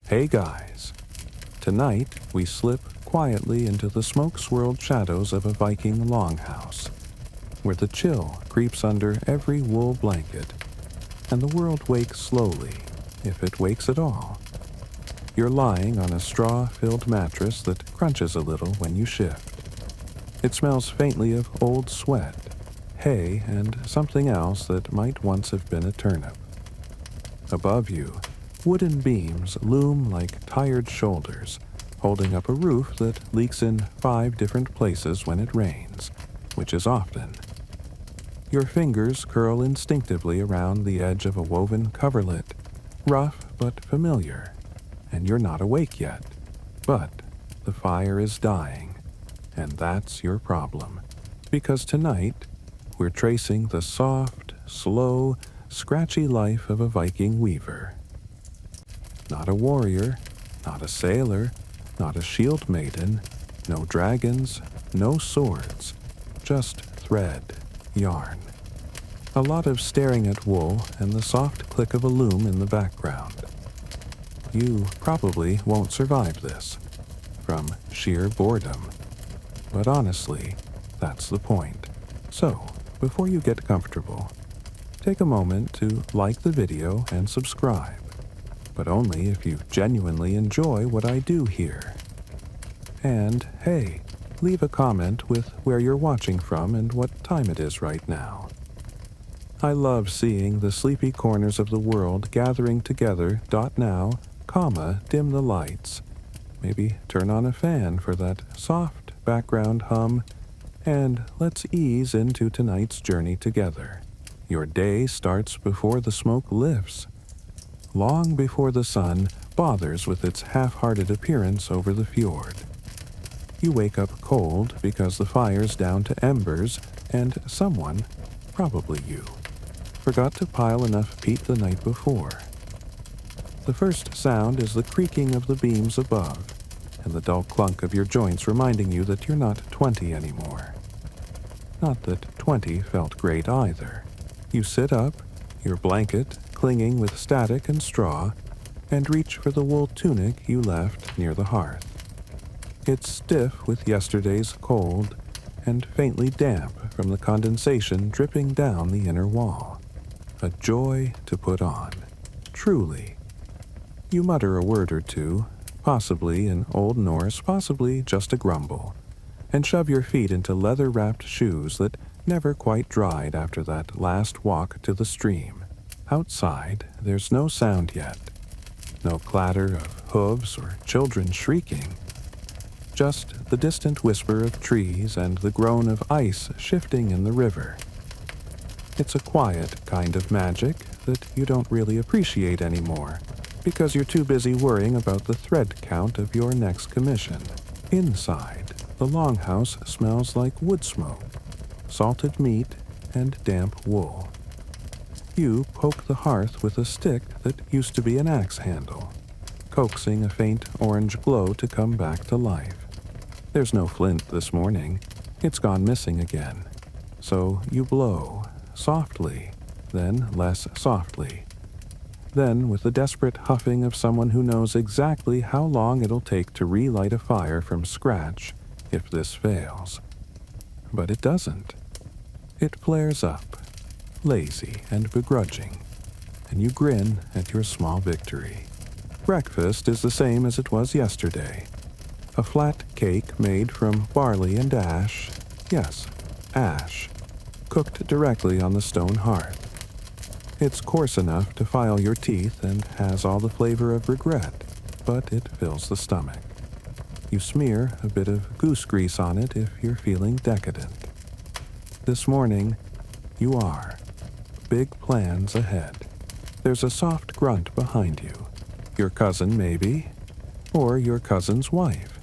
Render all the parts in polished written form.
Hey guys! Tonight, we slip quietly into the smoke-swirled shadows of a Viking longhouse, where the chill creeps under every wool blanket, and the world wakes slowly, if it wakes at all. You're lying on a straw-filled mattress that crunches a little when you shift. It smells faintly of old sweat, hay, and something else that might once have been a turnip. Above you, wooden beams loom like tired shoulders, holding up a roof that leaks in 5 different places when it rains, which is often. Your fingers curl instinctively around the edge of a woven coverlet, rough but familiar, and you're not awake yet. But the fire is dying, and that's your problem, because tonight we're tracing the soft, slow, scratchy life of a Viking weaver. Not a warrior, not a sailor, not a shield maiden, no dragons, no swords, just thread, yarn. A lot of staring at wool and the soft click of a loom in the background. You probably won't survive this, from sheer boredom. But honestly, that's the point. So, before you get comfortable, take a moment to like the video and subscribe, but only if you genuinely enjoy what I do here. And hey, leave a comment with where you're watching from and what time it is right now. I love seeing the sleepy corners of the world gathering together. Now, dim the lights. Maybe turn on a fan for that soft background hum, and let's ease into tonight's journey together. Your day starts before the smoke lifts, long before the sun bothers with its half-hearted appearance over the fjord. You wake up cold because the fire's down to embers, and someone, probably you, forgot to pile enough peat the night before. The first sound is the creaking of the beams above, and the dull clunk of your joints reminding you that you're not 20 anymore. Not that 20 felt great either. You sit up, your blanket clinging with static and straw, and reach for the wool tunic you left near the hearth. It's stiff with yesterday's cold and faintly damp from the condensation dripping down the inner wall. A joy to put on, truly. You mutter a word or two, possibly in Old Norse, possibly just a grumble, and shove your feet into leather-wrapped shoes that never quite dried after that last walk to the stream. Outside, there's no sound yet. No clatter of hooves or children shrieking. Just the distant whisper of trees and the groan of ice shifting in the river. It's a quiet kind of magic that you don't really appreciate anymore, because you're too busy worrying about the thread count of your next commission. Inside, the longhouse smells like wood smoke, salted meat, and damp wool. You poke the hearth with a stick that used to be an axe handle, coaxing a faint orange glow to come back to life. There's no flint this morning. It's gone missing again. So you blow, softly, then less softly. Then, with the desperate huffing of someone who knows exactly how long it'll take to relight a fire from scratch if this fails. But it doesn't. It flares up, lazy and begrudging, and you grin at your small victory. Breakfast is the same as it was yesterday. A flat cake made from barley and ash, yes, ash, cooked directly on the stone hearth. It's coarse enough to file your teeth and has all the flavor of regret, but it fills the stomach. You smear a bit of goose grease on it if you're feeling decadent. This morning, you are. Big plans ahead. There's a soft grunt behind you. Your cousin, maybe, or your cousin's wife.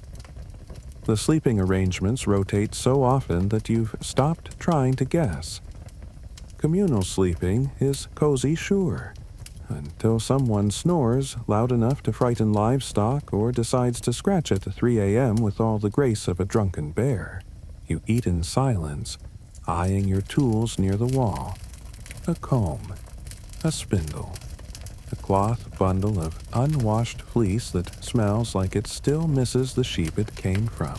The sleeping arrangements rotate so often that you've stopped trying to guess. Communal sleeping is cozy, sure, until someone snores loud enough to frighten livestock or decides to scratch at 3 a.m. with all the grace of a drunken bear. You eat in silence, eyeing your tools near the wall. A comb, a spindle, a cloth bundle of unwashed fleece that smells like it still misses the sheep it came from.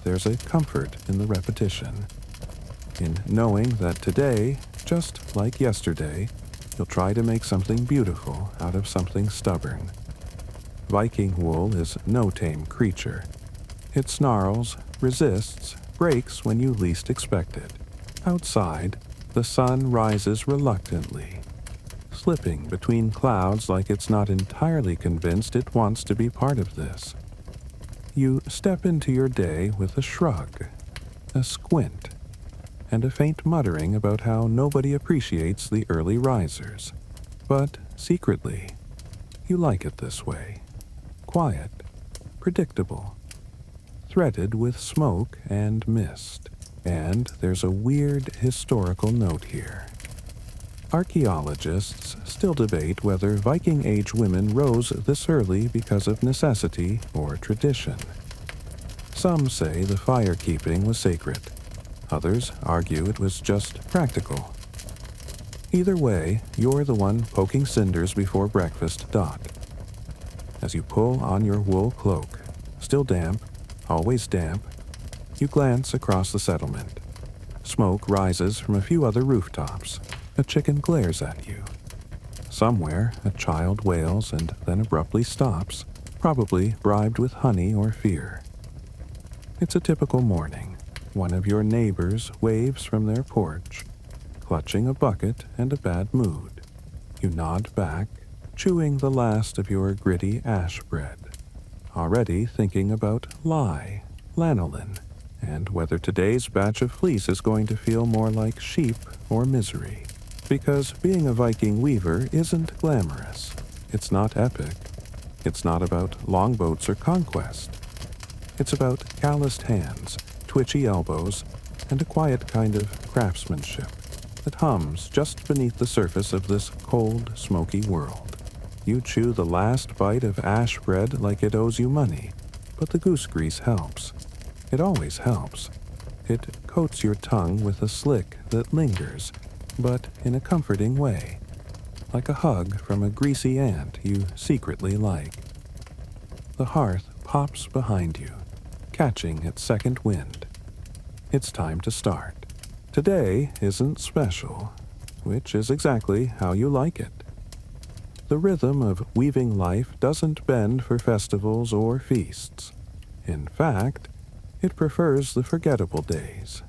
There's a comfort in the repetition, in knowing that today, just like yesterday, you'll try to make something beautiful out of something stubborn. Viking wool is no tame creature. It snarls, resists, breaks when you least expect it. Outside, the sun rises reluctantly, slipping between clouds like it's not entirely convinced it wants to be part of this. You step into your day with a shrug, a squint, and a faint muttering about how nobody appreciates the early risers. But secretly, you like it this way. Quiet, predictable, threaded with smoke and mist. And there's a weird historical note here. Archaeologists still debate whether Viking Age women rose this early because of necessity or tradition. Some say the fire-keeping was sacred. Others argue it was just practical. Either way, you're the one poking cinders before breakfast. As you pull on your wool cloak, still damp, always damp, you glance across the settlement. Smoke rises from a few other rooftops. A chicken glares at you. Somewhere, a child wails and then abruptly stops, probably bribed with honey or fear. It's a typical morning. One of your neighbors waves from their porch, clutching a bucket and a bad mood. You nod back, chewing the last of your gritty ash bread, already thinking about lanolin, and whether today's batch of fleece is going to feel more like sheep or misery. Because being a Viking weaver isn't glamorous. It's not epic. It's not about longboats or conquest. It's about calloused hands, twitchy elbows, and a quiet kind of craftsmanship that hums just beneath the surface of this cold, smoky world. You chew the last bite of ash bread like it owes you money, but the goose grease helps. It always helps. It coats your tongue with a slick that lingers, but in a comforting way, like a hug from a greasy aunt you secretly like. The hearth pops behind you, catching its second wind. It's time to start. Today isn't special, which is exactly how you like it. The rhythm of weaving life doesn't bend for festivals or feasts. In fact, it prefers the forgettable days,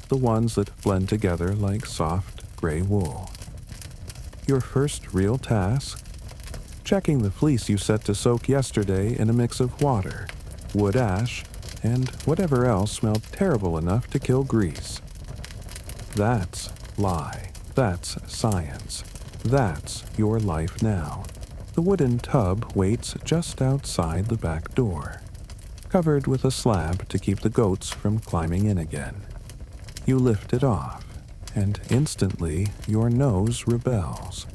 the ones that blend together like soft gray wool. Your first real task? Checking the fleece you set to soak yesterday in a mix of water, wood ash, and whatever else smelled terrible enough to kill grease. That's lie. That's science. That's your life now. The wooden tub waits just outside the back door, covered with a slab to keep the goats from climbing in again. You lift it off, and instantly your nose rebels.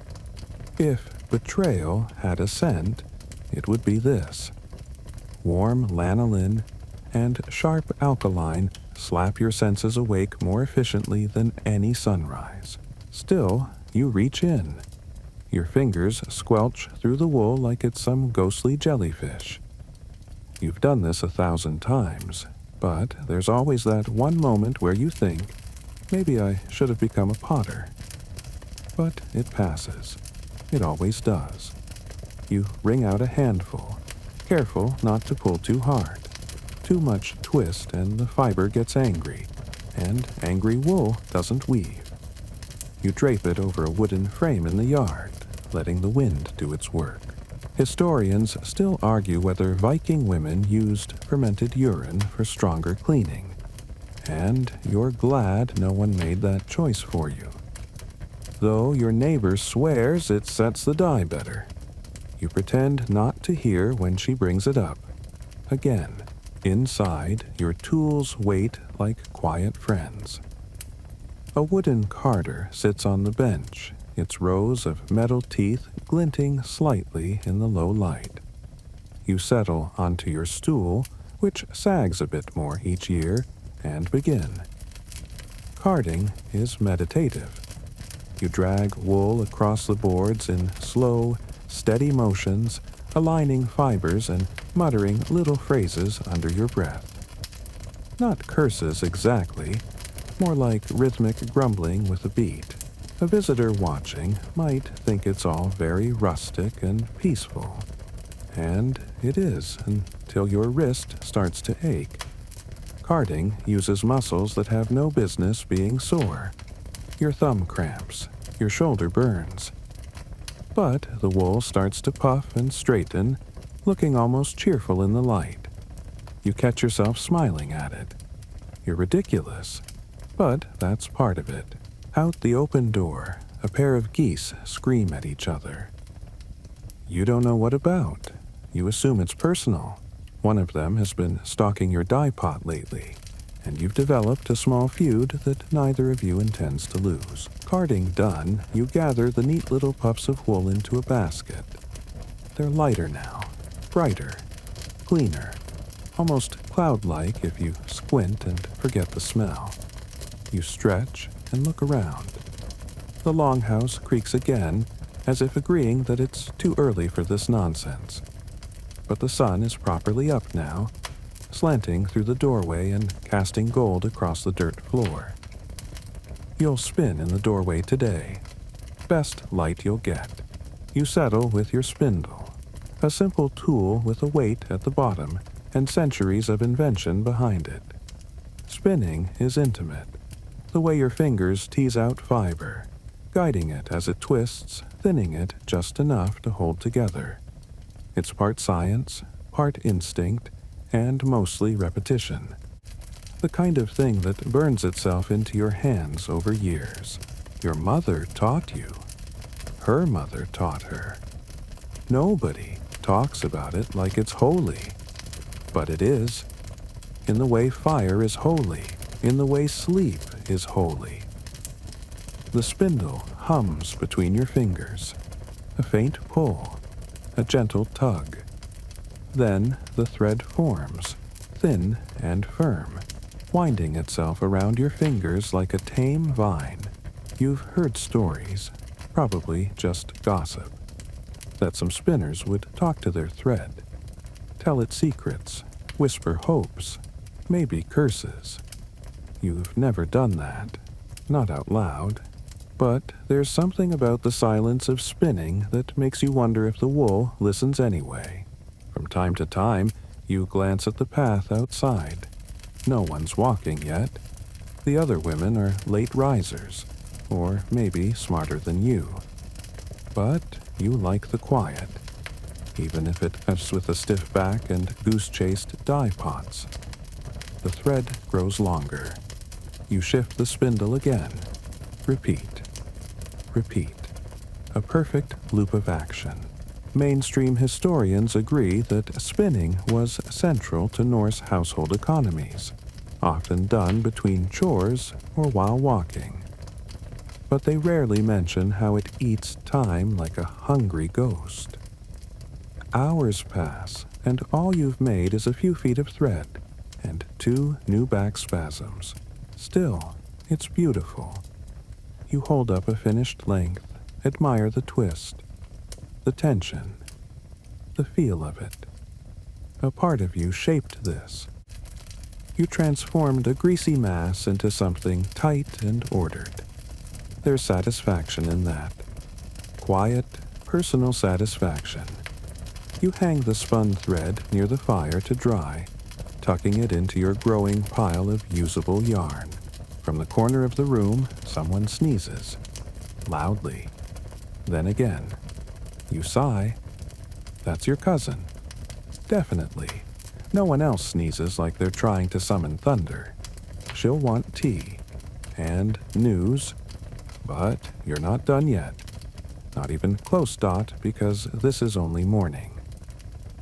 If betrayal had a scent, it would be this. Warm lanolin and sharp alkaline slap your senses awake more efficiently than any sunrise. Still, you reach in. Your fingers squelch through the wool like it's some ghostly jellyfish. You've done this 1,000 times, but there's always that one moment where you think, maybe I should have become a potter. But it passes. It always does. You wring out a handful, careful not to pull too hard. Too much twist and the fiber gets angry, and angry wool doesn't weave. You drape it over a wooden frame in the yard, letting the wind do its work. Historians still argue whether Viking women used fermented urine for stronger cleaning, and you're glad no one made that choice for you. Though your neighbor swears it sets the dye better, you pretend not to hear when she brings it up. Again, inside, your tools wait like quiet friends. A wooden carder sits on the bench, its rows of metal teeth glinting slightly in the low light. You settle onto your stool, which sags a bit more each year, and begin. Carding is meditative. You drag wool across the boards in slow, steady motions, aligning fibers and muttering little phrases under your breath. Not curses exactly, more like rhythmic grumbling with a beat. A visitor watching might think it's all very rustic and peaceful. And it is, until your wrist starts to ache. Carding uses muscles that have no business being sore. Your thumb cramps, your shoulder burns. But the wool starts to puff and straighten, looking almost cheerful in the light. You catch yourself smiling at it. You're ridiculous, but that's part of it. Out the open door, a pair of geese scream at each other. You don't know what about. You assume it's personal. One of them has been stalking your dye pot lately, and you've developed a small feud that neither of you intends to lose. Carding done, you gather the neat little puffs of wool into a basket. They're lighter now, brighter, cleaner, almost cloud-like if you squint and forget the smell. You stretch and look around. The longhouse creaks again, as if agreeing that it's too early for this nonsense. But the sun is properly up now, slanting through the doorway and casting gold across the dirt floor. You'll spin in the doorway today. Best light you'll get. You settle with your spindle, a simple tool with a weight at the bottom and centuries of invention behind it. Spinning is intimate, the way your fingers tease out fiber, guiding it as it twists, thinning it just enough to hold together. It's part science, part instinct, and mostly repetition. The kind of thing that burns itself into your hands over years. Your mother taught you. Her mother taught her. Nobody talks about it like it's holy. But it is. In the way fire is holy, in the way sleep is holy. The spindle hums between your fingers. A faint pull, a gentle tug. Then the thread forms, thin and firm, winding itself around your fingers like a tame vine. You've heard stories, probably just gossip, that some spinners would talk to their thread, tell it secrets, whisper hopes, maybe curses. You've never done that, not out loud. But there's something about the silence of spinning that makes you wonder if the wool listens anyway. From time to time, you glance at the path outside. No one's walking yet. The other women are late risers, or maybe smarter than you. But you like the quiet, even if it comes with a stiff back and goose-chased dye pots. The thread grows longer. You shift the spindle again. Repeat. Repeat. A perfect loop of action. Mainstream historians agree that spinning was central to Norse household economies, often done between chores or while walking. But they rarely mention how it eats time like a hungry ghost. Hours pass, and all you've made is a few feet of thread and 2 new back spasms. Still, it's beautiful. You hold up a finished length, admire the twist, the tension, the feel of it. A part of you shaped this. You transformed a greasy mass into something tight and ordered. There's satisfaction in that. Quiet, personal satisfaction. You hang the spun thread near the fire to dry, tucking it into your growing pile of usable yarn. From the corner of the room, someone sneezes. Loudly. Then again. You sigh. That's your cousin. Definitely. No one else sneezes like they're trying to summon thunder. She'll want tea. And news. But you're not done yet. Not even close, Dot, because this is only morning.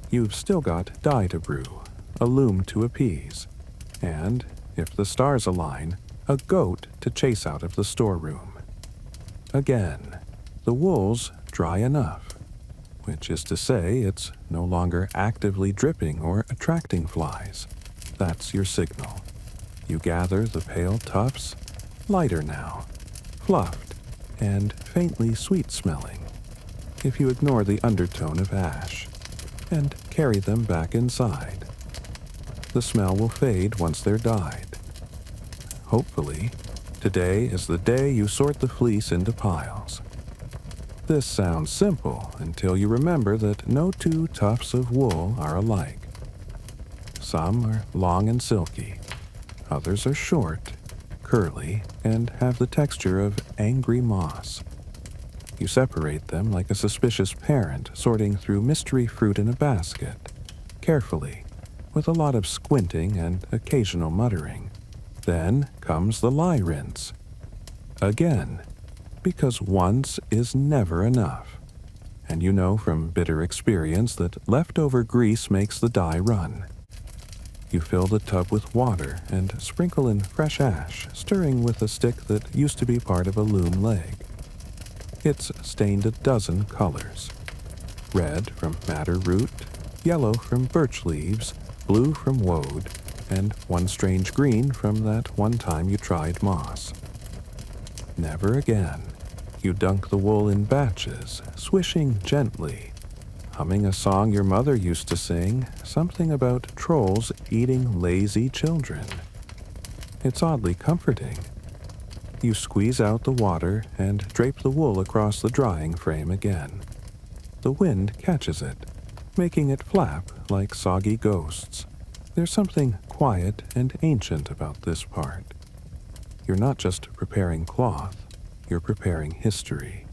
You've still got dye to brew, a loom to appease, and, if the stars align, a goat to chase out of the storeroom. Again, the wool's dry enough, which is to say it's no longer actively dripping or attracting flies. That's your signal. You gather the pale tufts, lighter now, fluffed, and faintly sweet-smelling if you ignore the undertone of ash and carry them back inside. The smell will fade once they're dyed. Hopefully, today is the day you sort the fleece into piles. This sounds simple until you remember that no two tufts of wool are alike. Some are long and silky, others are short, curly, and have the texture of angry moss. You separate them like a suspicious parent sorting through mystery fruit in a basket, carefully, with a lot of squinting and occasional muttering. Then comes the lye rinse. Again, because once is never enough. And you know from bitter experience that leftover grease makes the dye run. You fill the tub with water and sprinkle in fresh ash, stirring with a stick that used to be part of a loom leg. It's stained a dozen colors. Red from madder root, yellow from birch leaves, blue from woad, and one strange green from that one time you tried moss. Never again. You dunk the wool in batches, swishing gently, humming a song your mother used to sing, something about trolls eating lazy children. It's oddly comforting. You squeeze out the water and drape the wool across the drying frame again. The wind catches it, making it flap like soggy ghosts. There's something quiet and ancient about this part. You're not just preparing cloth, you're preparing history.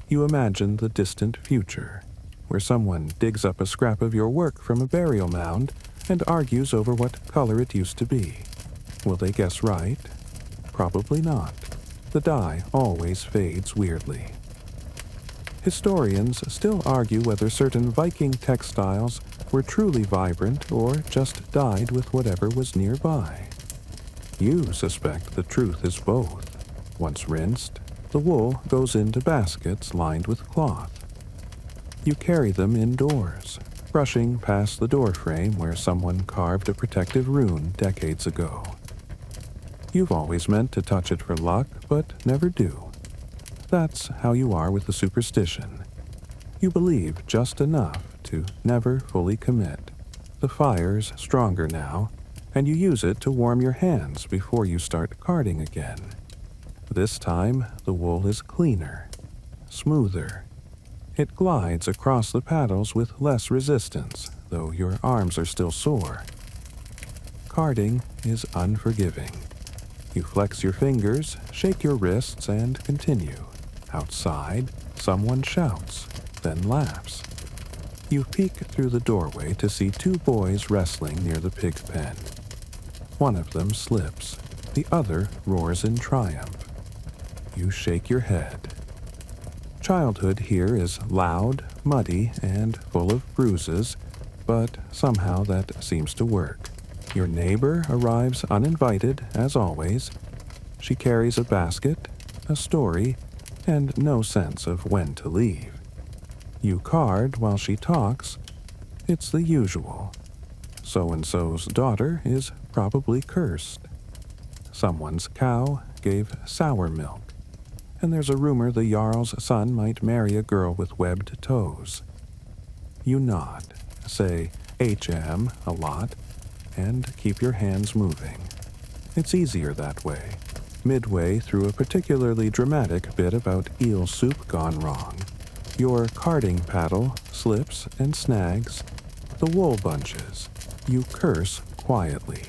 You imagine the distant future, where someone digs up a scrap of your work from a burial mound and argues over what color it used to be. Will they guess right? Probably not. The dye always fades weirdly. Historians still argue whether certain Viking textiles were truly vibrant or just dyed with whatever was nearby. You suspect the truth is both. Once rinsed, the wool goes into baskets lined with cloth. You carry them indoors, brushing past the doorframe where someone carved a protective rune decades ago. You've always meant to touch it for luck, but never do. That's how you are with the superstition. You believe just enough to never fully commit. The fire's stronger now, and you use it to warm your hands before you start carding again. This time, the wool is cleaner, smoother. It glides across the paddles with less resistance, though your arms are still sore. Carding is unforgiving. You flex your fingers, shake your wrists, and continue. Outside, someone shouts, then laughs. You peek through the doorway to see two boys wrestling near the pig pen. One of them slips. The other roars in triumph. You shake your head. Childhood here is loud, muddy, and full of bruises, but somehow that seems to work. Your neighbor arrives uninvited, as always. She carries a basket, a story, and no sense of when to leave. You card while she talks. It's the usual. So-and-so's daughter is probably cursed. Someone's cow gave sour milk. And there's a rumor the Jarl's son might marry a girl with webbed toes. You nod, say HM a lot, and keep your hands moving. It's easier that way. Midway through a particularly dramatic bit about eel soup gone wrong, your carding paddle slips and snags. The wool bunches. You curse quietly.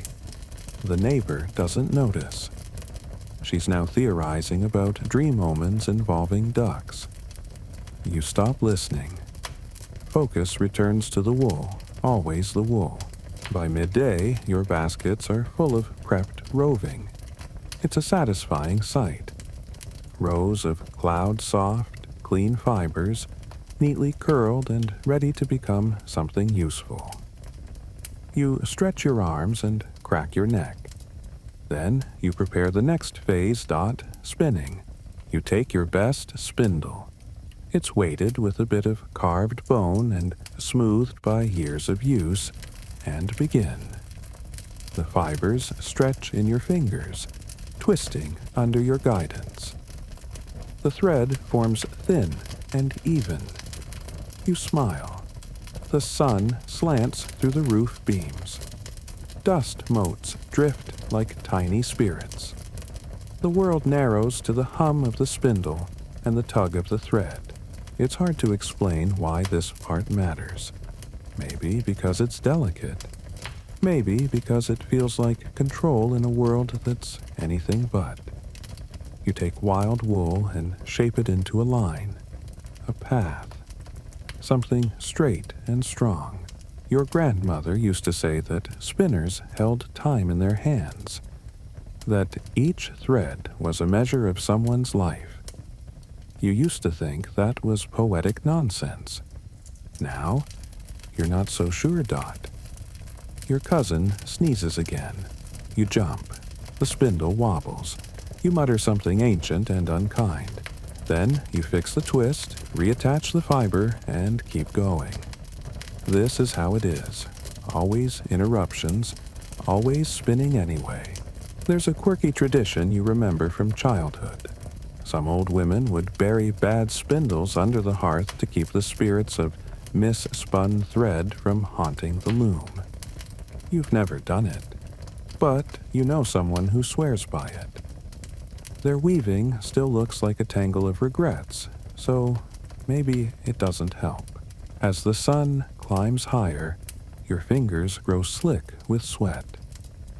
The neighbor doesn't notice. She's now theorizing about dream omens involving ducks. You stop listening. Focus returns to the wool, always the wool. By midday, your baskets are full of prepped roving. It's a satisfying sight. Rows of cloud-soft, clean fibers, neatly curled and ready to become something useful. You stretch your arms and crack your neck. Then you prepare the next phase. Spinning. You take your best spindle. It's weighted with a bit of carved bone and smoothed by years of use, and begin. The fibers stretch in your fingers, twisting under your guidance. The thread forms thin and even. You smile. The sun slants through the roof beams. Dust motes drift like tiny spirits. The world narrows to the hum of the spindle and the tug of the thread. It's hard to explain why this part matters. Maybe because it's delicate. Maybe because it feels like control in a world that's anything but. You take wild wool and shape it into a line, a path, something straight and strong. Your grandmother used to say that spinners held time in their hands, that each thread was a measure of someone's life. You used to think that was poetic nonsense. Now, you're not so sure, Dot. Your cousin sneezes again. You jump. The spindle wobbles. You mutter something ancient and unkind. Then you fix the twist, reattach the fiber, and keep going. This is how it is. Always interruptions, always spinning anyway. There's a quirky tradition you remember from childhood. Some old women would bury bad spindles under the hearth to keep the spirits of misspun thread from haunting the loom. You've never done it, but you know someone who swears by it. Their weaving still looks like a tangle of regrets, so maybe it doesn't help. As the sun climbs higher, your fingers grow slick with sweat.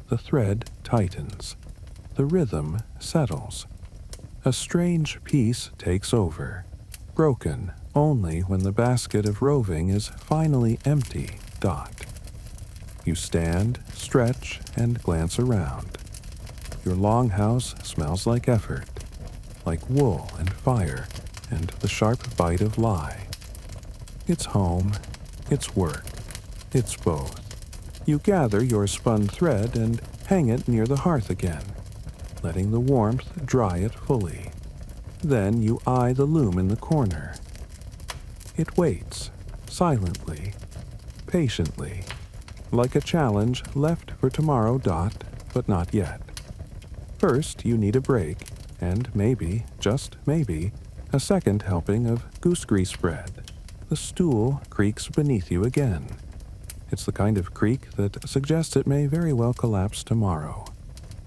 The thread tightens. The rhythm settles. A strange peace takes over, broken only when the basket of roving is finally empty. Dot. You stand, stretch, and glance around. Your longhouse smells like effort, like wool and fire, and the sharp bite of lye. It's home, it's work, it's both. You gather your spun thread and hang it near the hearth again, letting the warmth dry it fully. Then you eye the loom in the corner. It waits, silently, patiently, like a challenge left for tomorrow. Dot, but not yet. First, you need a break, and maybe, just maybe, a second helping of goose grease bread. The stool creaks beneath you again. It's the kind of creak that suggests it may very well collapse tomorrow,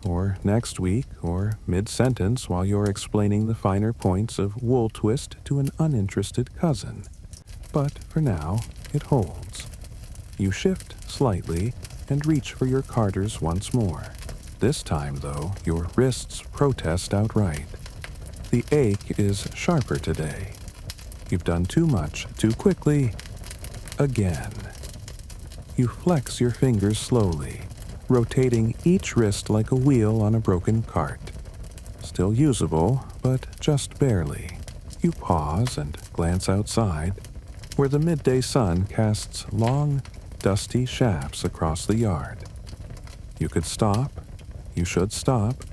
or next week, or mid-sentence while you're explaining the finer points of wool twist to an uninterested cousin. But for now, it holds. You shift slightly and reach for your carders once more. This time, though, your wrists protest outright. The ache is sharper today. You've done too much, too quickly. Again. You flex your fingers slowly, rotating each wrist like a wheel on a broken cart. Still usable, but just barely. You pause and glance outside, where the midday sun casts long, dusty shafts across the yard. You could stop. You should stop,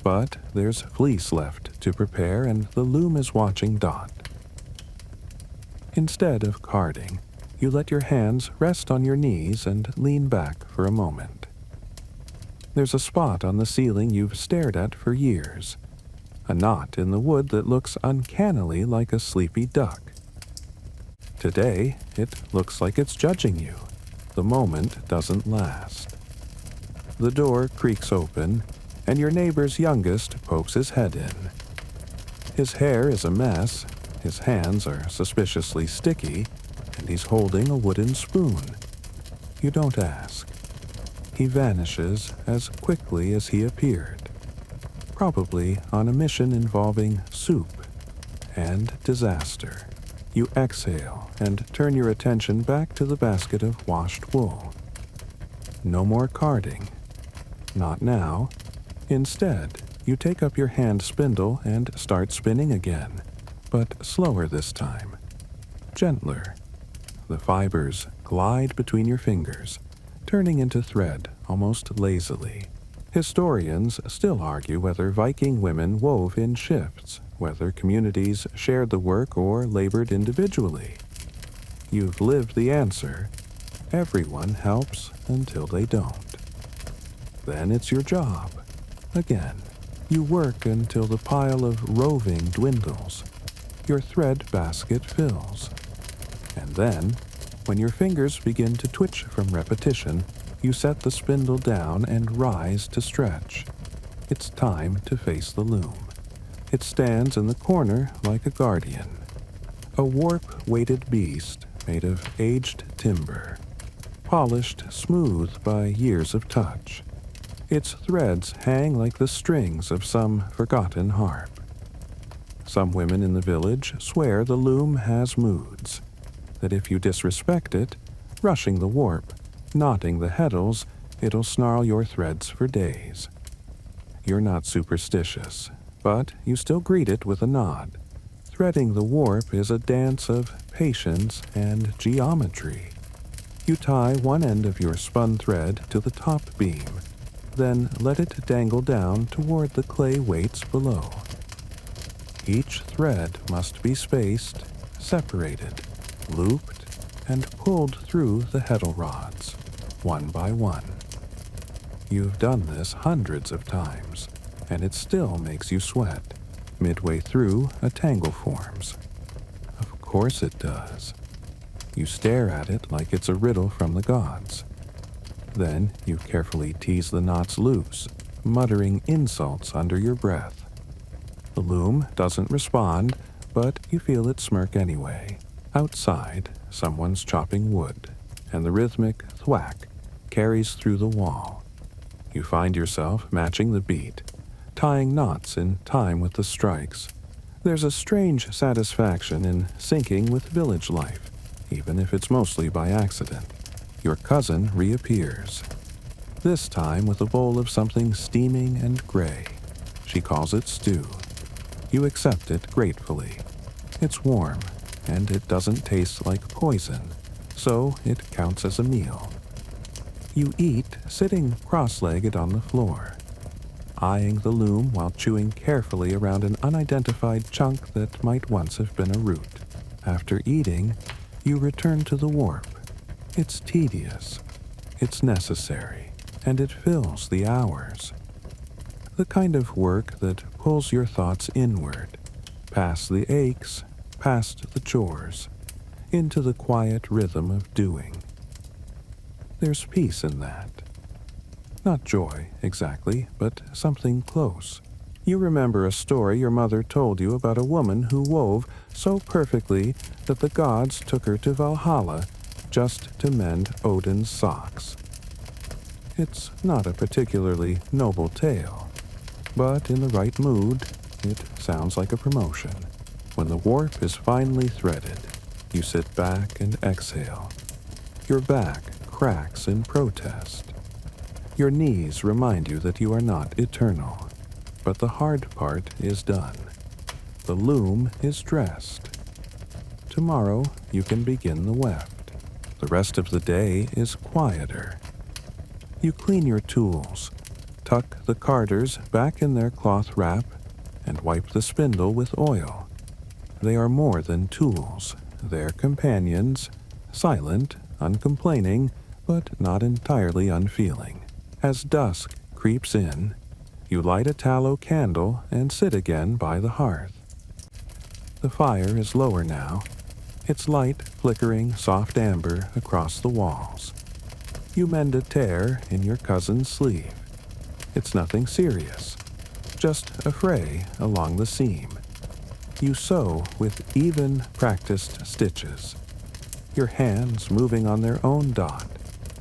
but there's fleece left to prepare and the loom is watching. Dot. Instead of carding, you let your hands rest on your knees and lean back for a moment. There's a spot on the ceiling you've stared at for years, a knot in the wood that looks uncannily like a sleepy duck. Today, it looks like it's judging you. The moment doesn't last. The door creaks open, and your neighbor's youngest pokes his head in. His hair is a mess, his hands are suspiciously sticky, and he's holding a wooden spoon. You don't ask. He vanishes as quickly as he appeared, probably on a mission involving soup and disaster. You exhale and turn your attention back to the basket of washed wool. No more carding. Not now. Instead, you take up your hand spindle and start spinning again, but slower this time. Gentler. The fibers glide between your fingers, turning into thread almost lazily. Historians still argue whether Viking women wove in shifts, whether communities shared the work or labored individually. You've lived the answer. Everyone helps until they don't. Then it's your job. Again, You work until the pile of roving dwindles. Your thread basket fills. And then, when your fingers begin to twitch from repetition, you set the spindle down and rise to stretch. It's time to face the loom. It stands in the corner like a guardian. A warp-weighted beast made of aged timber, polished smooth by years of touch. Its threads hang like the strings of some forgotten harp. Some women in the village swear the loom has moods, that if you disrespect it, rushing the warp, knotting the heddles, it'll snarl your threads for days. You're not superstitious, but you still greet it with a nod. Threading the warp is a dance of patience and geometry. You tie one end of your spun thread to the top beam, then let it dangle down toward the clay weights below. Each thread must be spaced, separated, looped, and pulled through the heddle rods, one by one. You've done this hundreds of times, and it still makes you sweat. Midway through, a tangle forms. Of course it does. You stare at it like it's a riddle from the gods. Then you carefully tease the knots loose, muttering insults under your breath. The loom doesn't respond, but you feel it smirk anyway. Outside, someone's chopping wood, and the rhythmic thwack carries through the wall. You find yourself matching the beat, tying knots in time with the strikes. There's a strange satisfaction in syncing with village life, even if it's mostly by accident. Your cousin reappears, this time with a bowl of something steaming and gray. She calls it stew. You accept it gratefully. It's warm, and it doesn't taste like poison, so it counts as a meal. You eat sitting cross-legged on the floor, eyeing the loom while chewing carefully around an unidentified chunk that might once have been a root. After eating, you return to the warp. It's tedious, it's necessary, and it fills the hours. The kind of work that pulls your thoughts inward, past the aches, past the chores, into the quiet rhythm of doing. There's peace in that. Not joy, exactly, but something close. You remember a story your mother told you about a woman who wove so perfectly that the gods took her to Valhalla just to mend Odin's socks. It's not a particularly noble tale, but in the right mood, it sounds like a promotion. When the warp is finally threaded, you sit back and exhale. Your back cracks in protest. Your knees remind you that you are not eternal, but the hard part is done. The loom is dressed. Tomorrow you can begin the weft. The rest of the day is quieter. You clean your tools, tuck the carders back in their cloth wrap, and wipe the spindle with oil. They are more than tools. They're companions, silent, uncomplaining, but not entirely unfeeling. As dusk creeps in, you light a tallow candle and sit again by the hearth. The fire is lower now, its light flickering soft amber across the walls. You mend a tear in your cousin's sleeve. It's nothing serious, just a fray along the seam. You sew with even, practiced stitches, your hands moving on their own dot,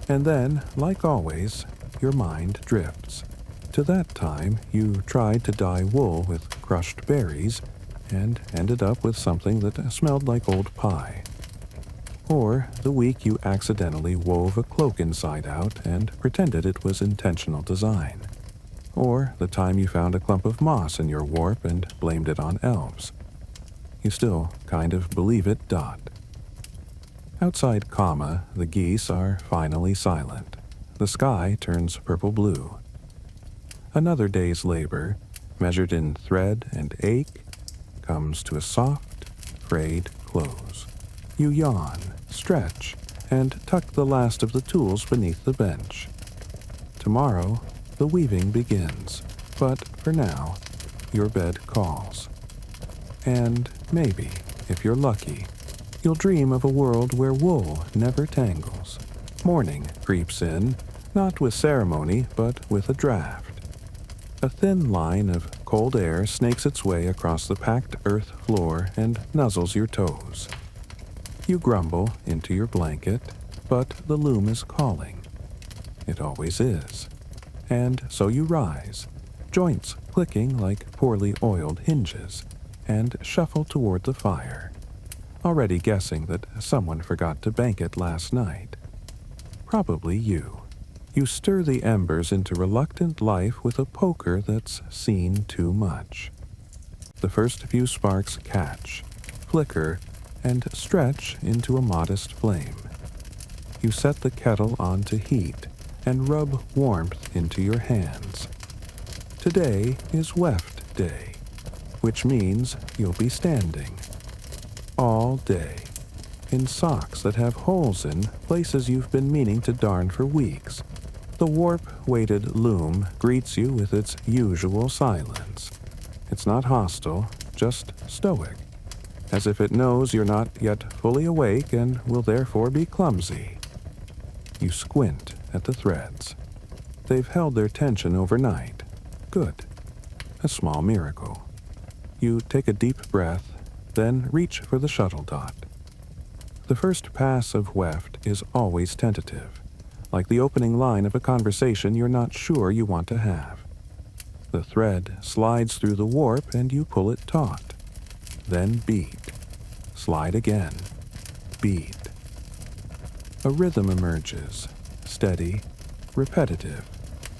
and then, like always, your mind drifts. To that time, you tried to dye wool with crushed berries and ended up with something that smelled like old pie. Or the week you accidentally wove a cloak inside out and pretended it was intentional design. Or the time you found a clump of moss in your warp and blamed it on elves. You still kind of believe it, Dot. Outside Kama, the geese are finally silent. The sky turns purple-blue. Another day's labor, measured in thread and ache, comes to a soft, frayed close. You yawn, stretch, and tuck the last of the tools beneath the bench. Tomorrow, the weaving begins. But for now, your bed calls. And maybe, if you're lucky, you'll dream of a world where wool never tangles. Morning creeps in, not with ceremony, but with a draft. A thin line of cold air snakes its way across the packed earth floor and nuzzles your toes. You grumble into your blanket, but the loom is calling. It always is. And so you rise, joints clicking like poorly oiled hinges, and shuffle toward the fire, already guessing that someone forgot to bank it last night. Probably you. You stir the embers into reluctant life with a poker that's seen too much. The first few sparks catch, flicker, and stretch into a modest flame. You set the kettle on to heat and rub warmth into your hands. Today is Weft Day, which means you'll be standing all day in socks that have holes in places you've been meaning to darn for weeks. The warp-weighted loom greets you with its usual silence. It's not hostile, just stoic, as if it knows you're not yet fully awake and will therefore be clumsy. You squint at the threads. They've held their tension overnight. Good. A small miracle. You take a deep breath, then reach for the shuttle dot. The first pass of weft is always tentative, like the opening line of a conversation you're not sure you want to have. The thread slides through the warp and you pull it taut. Then beat. Slide again. Beat. A rhythm emerges, steady, repetitive,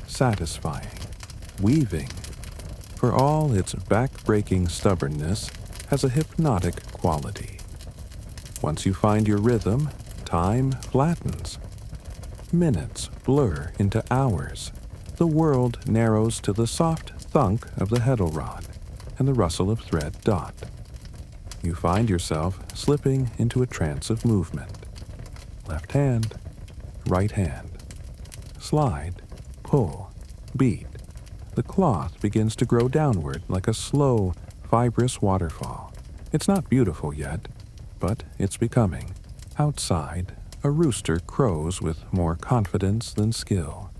satisfying, weaving. For all its back-breaking stubbornness, has a hypnotic quality. Once you find your rhythm, time flattens. Minutes blur into hours. The world narrows to the soft thunk of the heddle rod and the rustle of thread dot. You find yourself slipping into a trance of movement. Left hand, right hand. Slide, pull, beat. The cloth begins to grow downward like a slow, fibrous waterfall. It's not beautiful yet, but it's becoming. Outside, a rooster crows with more confidence than skill.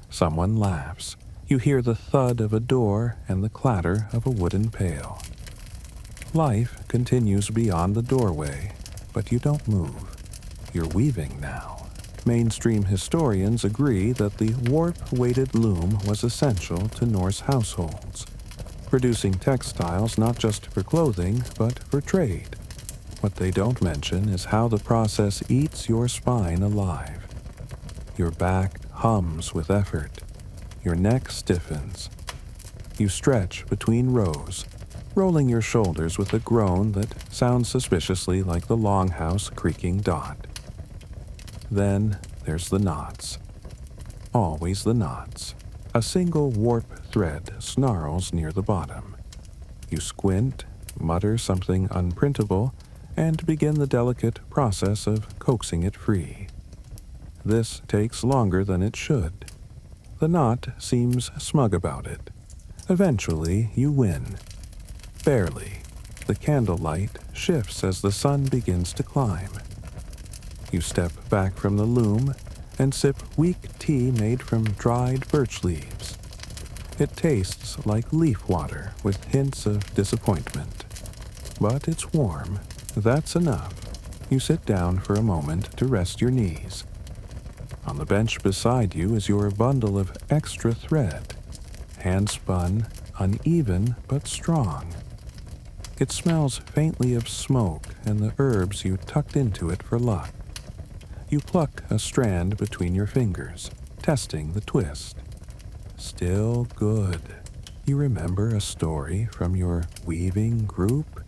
Someone laughs. You hear the thud of a door and the clatter of a wooden pail. Life continues beyond the doorway, but you don't move. You're weaving now. Mainstream historians agree that the warp-weighted loom was essential to Norse households, producing textiles not just for clothing, but for trade. What they don't mention is how the process eats your spine alive. Your back hums with effort. Your neck stiffens. You stretch between rows, rolling your shoulders with a groan that sounds suspiciously like the longhouse creaking dot. Then there's the knots. Always the knots. A single warp thread snarls near the bottom. You squint, mutter something unprintable, and begin the delicate process of coaxing it free. This takes longer than it should. The knot seems smug about it. Eventually, you win. Barely. The candlelight shifts as the sun begins to climb. You step back from the loom and sip weak tea made from dried birch leaves. It tastes like leaf water with hints of disappointment. But it's warm. That's enough. You sit down for a moment to rest your knees. On the bench beside you is your bundle of extra thread, hand-spun, uneven but strong. It smells faintly of smoke and the herbs you tucked into it for luck. You pluck a strand between your fingers, testing the twist. Still good. You remember a story from your weaving group?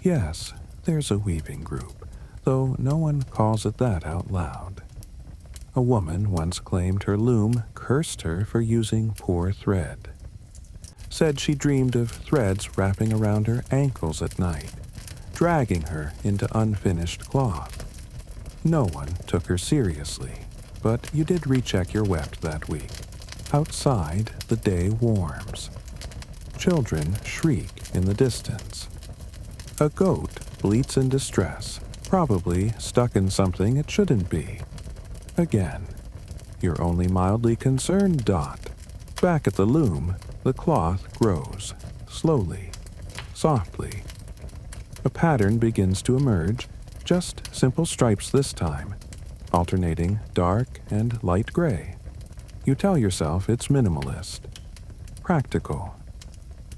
Yes, there's a weaving group, though no one calls it that out loud. A woman once claimed her loom cursed her for using poor thread. Said she dreamed of threads wrapping around her ankles at night, dragging her into unfinished cloth. No one took her seriously, but you did recheck your weft that week. Outside, the day warms. Children shriek in the distance. A goat bleats in distress, probably stuck in something it shouldn't be. Again, you're only mildly concerned, Dot. Back at the loom, the cloth grows, slowly, softly. A pattern begins to emerge, just simple stripes this time, alternating dark and light gray. You tell yourself it's minimalist. Practical.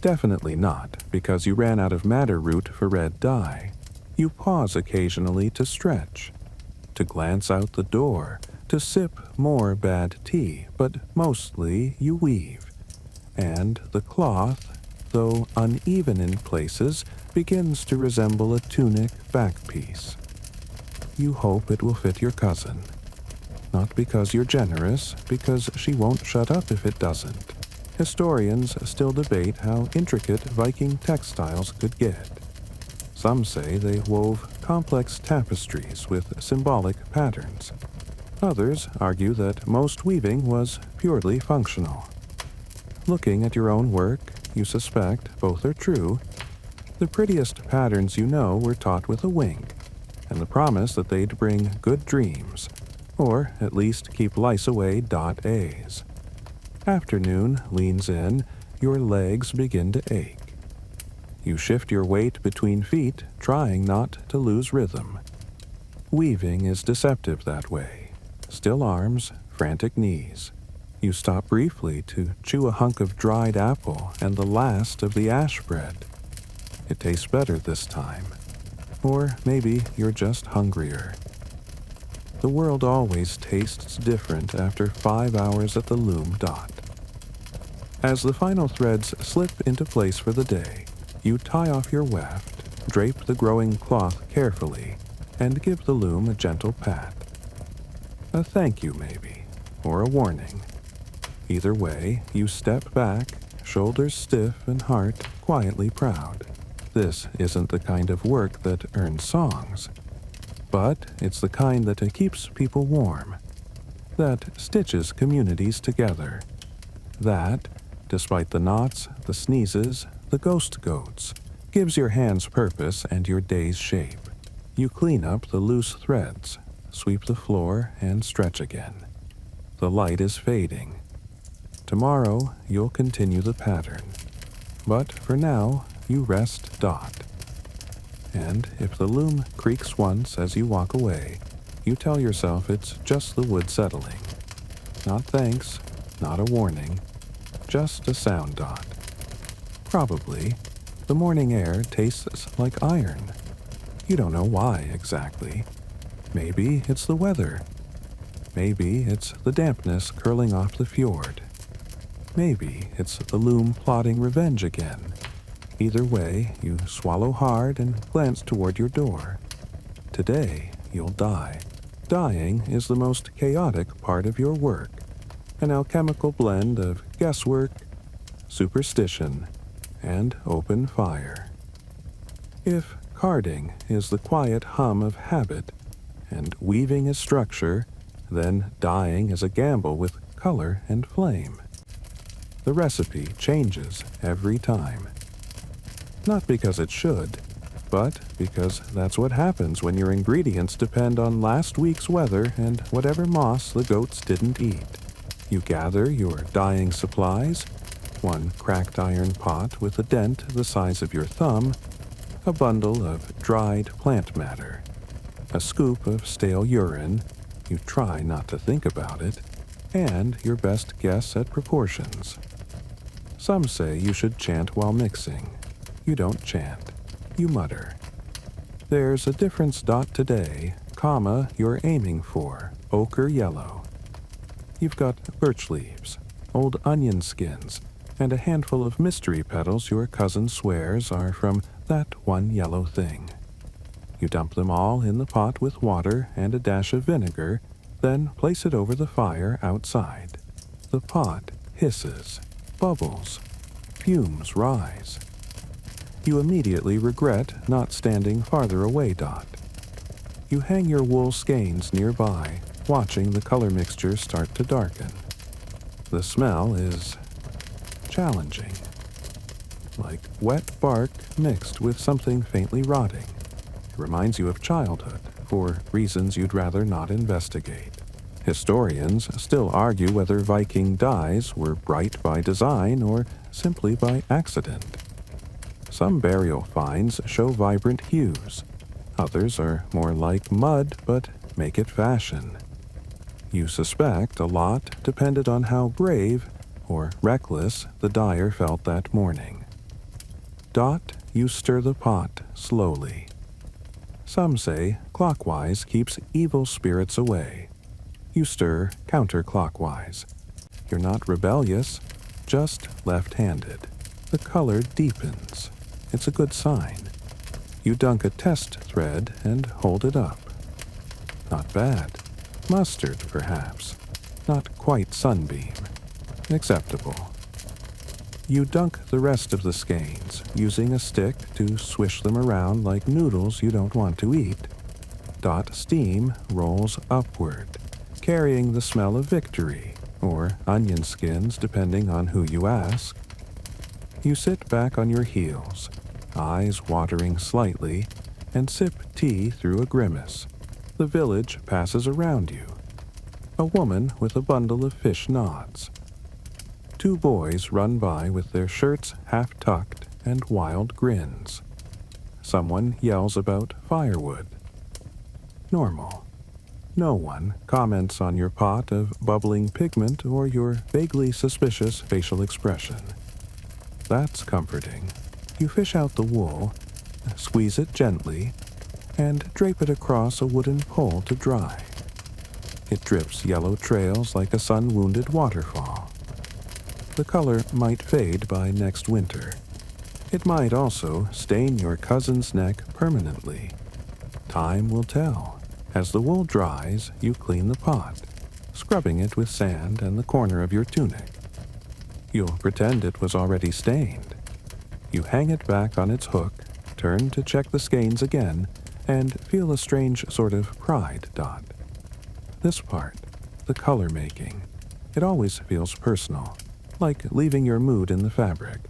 Definitely not, because you ran out of madder root for red dye. You pause occasionally to stretch, to glance out the door, to sip more bad tea, but mostly you weave. And the cloth, though uneven in places, begins to resemble a tunic back piece. You hope it will fit your cousin. Not because you're generous, because she won't shut up if it doesn't. Historians still debate how intricate Viking textiles could get. Some say they wove complex tapestries with symbolic patterns. Others argue that most weaving was purely functional. Looking at your own work, you suspect both are true. The prettiest patterns you know were taught with a wink, and the promise that they'd bring good dreams, or at least keep lice away. A's. Afternoon leans in, your legs begin to ache. You shift your weight between feet, trying not to lose rhythm. Weaving is deceptive that way. Still arms, frantic knees. You stop briefly to chew a hunk of dried apple and the last of the ash bread. It tastes better this time. Or maybe you're just hungrier. The world always tastes different after 5 hours at the loom. As the final threads slip into place for the day, you tie off your weft, drape the growing cloth carefully, and give the loom a gentle pat. A thank you, maybe, or a warning. Either way, you step back, shoulders stiff and heart quietly proud. This isn't the kind of work that earns songs, but it's the kind that keeps people warm, that stitches communities together, that, despite the knots, the sneezes, the ghost goats, gives your hands purpose and your days shape. You clean up the loose threads, sweep the floor, and stretch again. The light is fading. Tomorrow, you'll continue the pattern. But for now, you rest. And if the loom creaks once as you walk away, you tell yourself it's just the wood settling. Not thanks, not a warning, just a sound. Probably, the morning air tastes like iron. You don't know why exactly. Maybe it's the weather. Maybe it's the dampness curling off the fjord. Maybe it's the loom plotting revenge again. Either way, you swallow hard and glance toward your door. Today, you'll die. Dying is the most chaotic part of your work, an alchemical blend of guesswork, superstition, and open fire. If carding is the quiet hum of habit, and weaving is structure, then dyeing is a gamble with color and flame. The recipe changes every time. Not because it should, but because that's what happens when your ingredients depend on last week's weather and whatever moss the goats didn't eat. You gather your dyeing supplies, one cracked iron pot with a dent the size of your thumb, a bundle of dried plant matter, a scoop of stale urine, you try not to think about it, and your best guess at proportions. Some say you should chant while mixing. You don't chant. You mutter. There's a difference. Today, you're aiming for ochre yellow. You've got birch leaves, old onion skins, and a handful of mystery petals your cousin swears are from that one yellow thing. You dump them all in the pot with water and a dash of vinegar, then place it over the fire outside. The pot hisses, bubbles, fumes rise. You immediately regret not standing farther away. You hang your wool skeins nearby, watching the color mixture start to darken. The smell is challenging, like wet bark mixed with something faintly rotting. It reminds you of childhood for reasons you'd rather not investigate. Historians still argue whether Viking dyes were bright by design or simply by accident. Some burial finds show vibrant hues. Others are more like mud but make it fashion. You suspect a lot depended on how brave or reckless the dyer felt that morning. Dot, you stir the pot slowly. Some say clockwise keeps evil spirits away. You stir counterclockwise. You're not rebellious, just left-handed. The color deepens. It's a good sign. You dunk a test thread and hold it up. Not bad. Mustard, perhaps. Not quite sunbeam. Acceptable. You dunk the rest of the skeins, using a stick to swish them around like noodles you don't want to eat. Dot steam rolls upward, carrying the smell of victory, or onion skins depending on who you ask. You sit back on your heels, eyes watering slightly, and sip tea through a grimace. The village passes around you. A woman with a bundle of fish nods. 2 boys run by with their shirts half-tucked and wild grins. Someone yells about firewood. Normal. No one comments on your pot of bubbling pigment or your vaguely suspicious facial expression. That's comforting. You fish out the wool, squeeze it gently, and drape it across a wooden pole to dry. It drips yellow trails like a sun-wounded waterfall. The color might fade by next winter. It might also stain your cousin's neck permanently. Time will tell. As the wool dries, you clean the pot, scrubbing it with sand and the corner of your tunic. You'll pretend it was already stained. You hang it back on its hook, turn to check the skeins again, and feel a strange sort of pride. Dot. This part, the color making, it always feels personal, like leaving your mood in the fabric.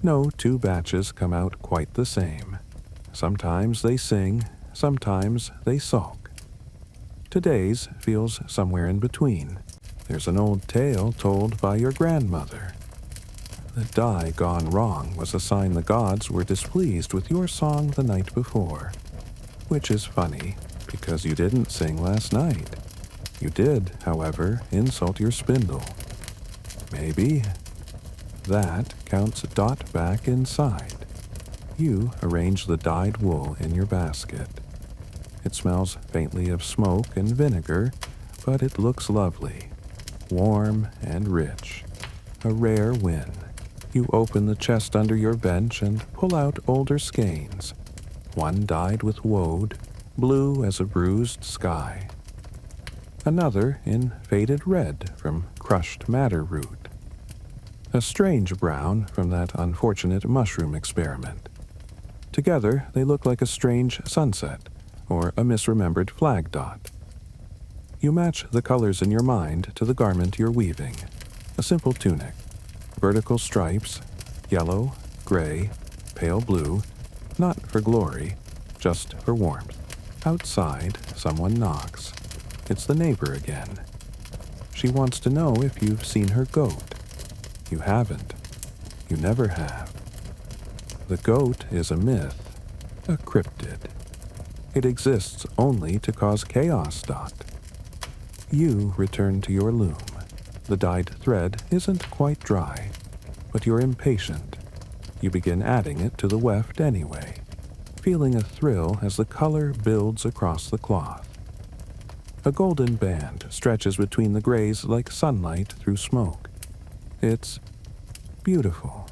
No 2 batches come out quite the same. Sometimes they sing, sometimes they sulk. Today's feels somewhere in between. There's an old tale told by your grandmother. The dye gone wrong was a sign the gods were displeased with your song the night before. Which is funny, because you didn't sing last night. You did, however, insult your spindle. Maybe. That counts Dot back inside. You arrange the dyed wool in your basket. It smells faintly of smoke and vinegar, but it looks lovely, warm and rich. A rare win. You open the chest under your bench and pull out older skeins. One dyed with woad, blue as a bruised sky. Another in faded red from crushed madder root. A strange brown from that unfortunate mushroom experiment. Together, they look like a strange sunset or a misremembered flag dot. You match the colors in your mind to the garment you're weaving. A simple tunic. Vertical stripes, yellow, gray, pale blue, not for glory, just for warmth. Outside, someone knocks. It's the neighbor again. She wants to know if you've seen her goat. You haven't. You never have. The goat is a myth, a cryptid. It exists only to cause chaos. Dot. You return to your loom. The dyed thread isn't quite dry, but you're impatient. You begin adding it to the weft anyway, feeling a thrill as the color builds across the cloth. A golden band stretches between the grays like sunlight through smoke. It's beautiful.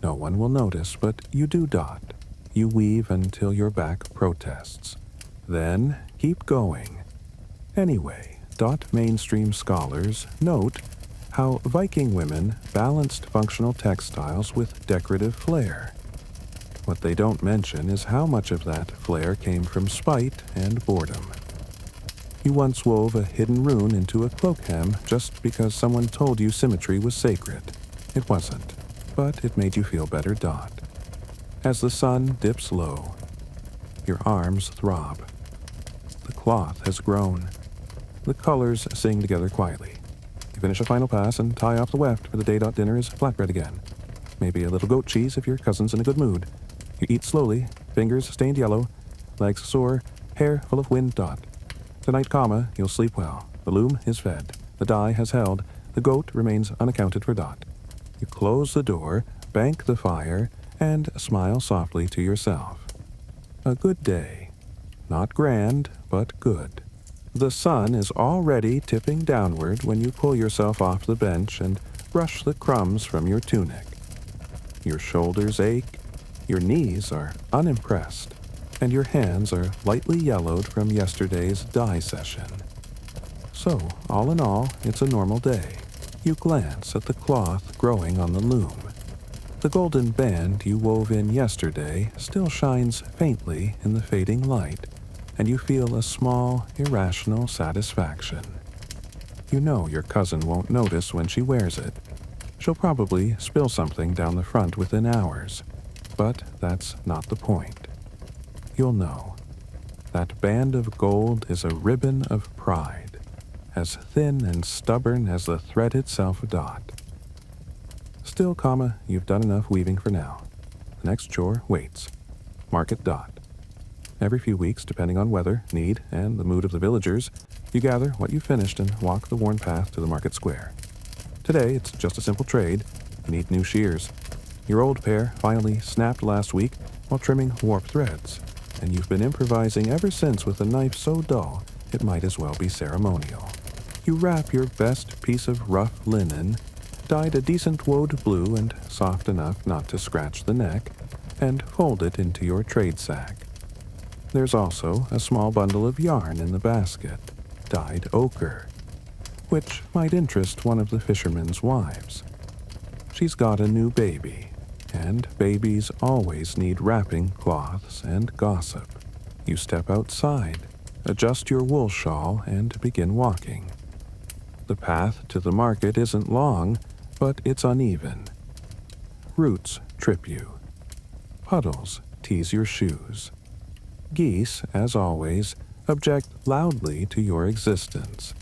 No one will notice, but you do. Dot. You weave until your back protests. Then keep going. Anyway, Dot mainstream scholars note how Viking women balanced functional textiles with decorative flair. What they don't mention is how much of that flair came from spite and boredom. You once wove a hidden rune into a cloak hem just because someone told you symmetry was sacred. It wasn't, but it made you feel better, Dot. As the sun dips low, your arms throb. The cloth has grown. The colors sing together quietly. You finish a final pass and tie off the weft for the day. Dinner is flatbread again. Maybe a little goat cheese if your cousin's in a good mood. You eat slowly, fingers stained yellow, legs sore, hair full of wind. Tonight, you'll sleep well. The loom is fed. The dye has held. The goat remains unaccounted for. You close the door, bank the fire, and smile softly to yourself. A good day. Not grand, but good. The sun is already tipping downward when you pull yourself off the bench and brush the crumbs from your tunic. Your shoulders ache, your knees are unimpressed, and your hands are lightly yellowed from yesterday's dye session. So, all in all, it's a normal day. You glance at the cloth growing on the loom. The golden band you wove in yesterday still shines faintly in the fading light, and you feel a small, irrational satisfaction. You know your cousin won't notice when she wears it. She'll probably spill something down the front within hours, but that's not the point. You'll know. That band of gold is a ribbon of pride, as thin and stubborn as the thread itself. Still, you've done enough weaving for now. The next chore waits. Market. Every few weeks, depending on weather, need, and the mood of the villagers, you gather what you've finished and walk the worn path to the market square. Today, it's just a simple trade. You need new shears. Your old pair finally snapped last week while trimming warp threads, and you've been improvising ever since with a knife so dull it might as well be ceremonial. You wrap your best piece of rough linen, dyed a decent woad blue and soft enough not to scratch the neck, and fold it into your trade sack. There's also a small bundle of yarn in the basket, dyed ochre, which might interest one of the fishermen's wives. She's got a new baby, and babies always need wrapping cloths and gossip. You step outside, adjust your wool shawl, and begin walking. The path to the market isn't long, but it's uneven. Roots trip you. Puddles tease your shoes. Geese, as always, object loudly to your existence.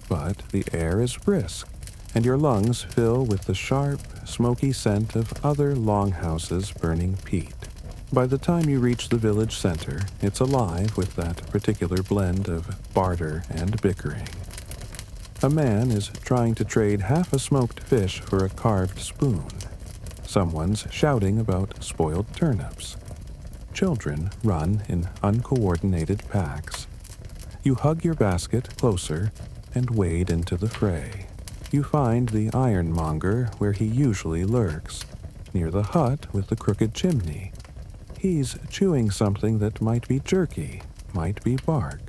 But the air is brisk, and your lungs fill with the sharp, smoky scent of other longhouses burning peat. By the time you reach the village center, it's alive with that particular blend of barter and bickering. A man is trying to trade half a smoked fish for a carved spoon. Someone's shouting about spoiled turnips. Children run in uncoordinated packs. You hug your basket closer and wade into the fray. You find the ironmonger where he usually lurks, near the hut with the crooked chimney. He's chewing something that might be jerky, might be bark.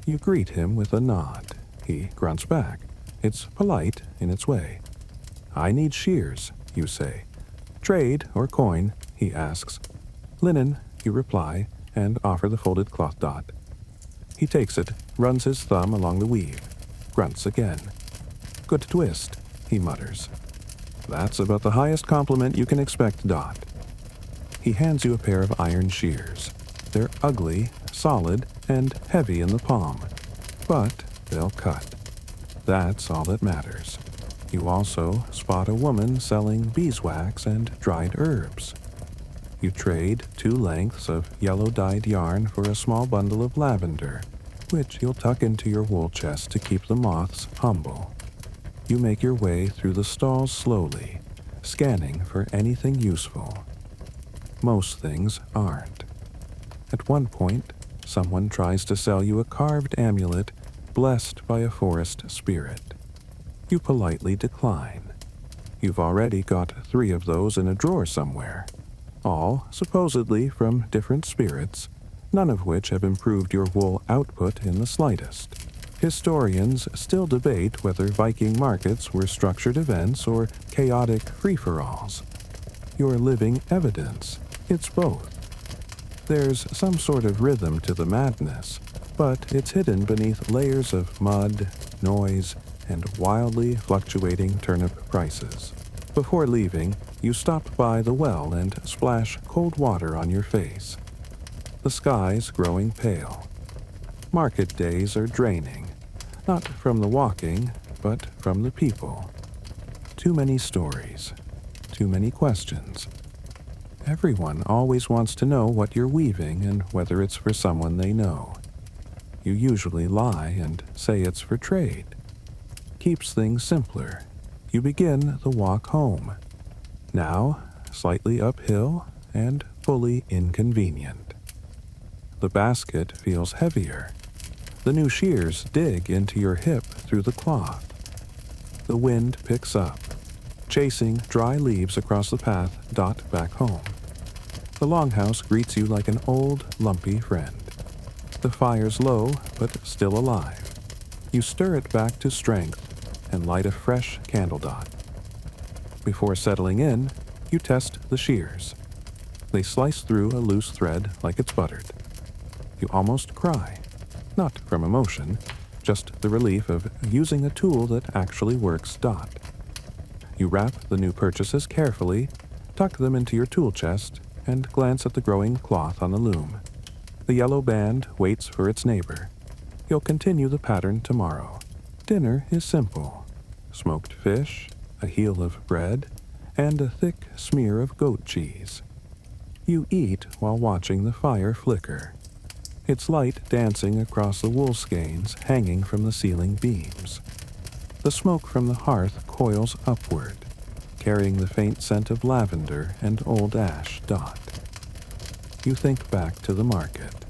You greet him with a nod. He grunts back. It's polite in its way. "I need shears," you say. "Trade or coin?" he asks. "Linen," you reply, and offer the folded cloth. He takes it, runs his thumb along the weave, grunts again. "Good twist," he mutters. "That's about the highest compliment you can expect, He hands you a pair of iron shears. They're ugly, solid, and heavy in the palm, but they'll cut. That's all that matters. You also spot a woman selling beeswax and dried herbs. You trade 2 lengths of yellow-dyed yarn for a small bundle of lavender, which you'll tuck into your wool chest to keep the moths humble. You make your way through the stalls slowly, scanning for anything useful. Most things aren't. At one point, someone tries to sell you a carved amulet blessed by a forest spirit. You politely decline. You've already got 3 of those in a drawer somewhere, all supposedly from different spirits, none of which have improved your wool output in the slightest. Historians still debate whether Viking markets were structured events or chaotic free-for-alls. You're living evidence. It's both. There's some sort of rhythm to the madness, but it's hidden beneath layers of mud, noise, and wildly fluctuating turnip prices. Before leaving, you stop by the well and splash cold water on your face. The sky's growing pale. Market days are draining, not from the walking, but from the people. Too many stories, too many questions. Everyone always wants to know what you're weaving and whether it's for someone they know. You usually lie and say it's for trade. Keeps things simpler. You begin the walk home. Now, slightly uphill and fully inconvenient. The basket feels heavier. The new shears dig into your hip through the cloth. The wind picks up, chasing dry leaves across the path. Back home. The longhouse greets you like an old, lumpy friend. The fire's low, but still alive. You stir it back to strength and light a fresh candle. Before settling in, you test the shears. They slice through a loose thread like it's buttered. You almost cry, not from emotion, just the relief of using a tool that actually works. You wrap the new purchases carefully, tuck them into your tool chest, and glance at the growing cloth on the loom. The yellow band waits for its neighbor. You'll continue the pattern tomorrow. Dinner is simple. Smoked fish, a heel of bread, and a thick smear of goat cheese. You eat while watching the fire flicker, its light dancing across the wool skeins hanging from the ceiling beams. The smoke from the hearth coils upward, carrying the faint scent of lavender and old ash. You think back to the market,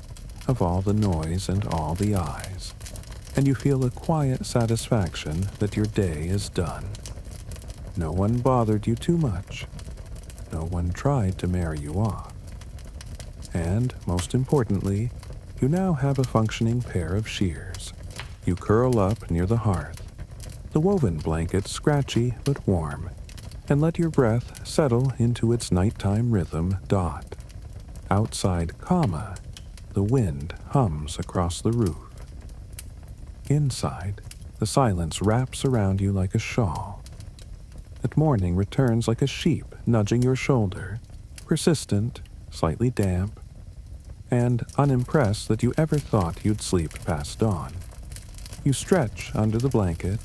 of all the noise and all the eyes, and you feel a quiet satisfaction that your day is done. No one bothered you too much. No one tried to marry you off. And, most importantly, you now have a functioning pair of shears. You curl up near the hearth, the woven blanket scratchy but warm, and let your breath settle into its nighttime rhythm. Outside, the wind hums across the roof. Inside, the silence wraps around you like a shawl. At morning returns like a sheep nudging your shoulder, persistent, slightly damp, and unimpressed that you ever thought you'd sleep past dawn. You stretch under the blanket,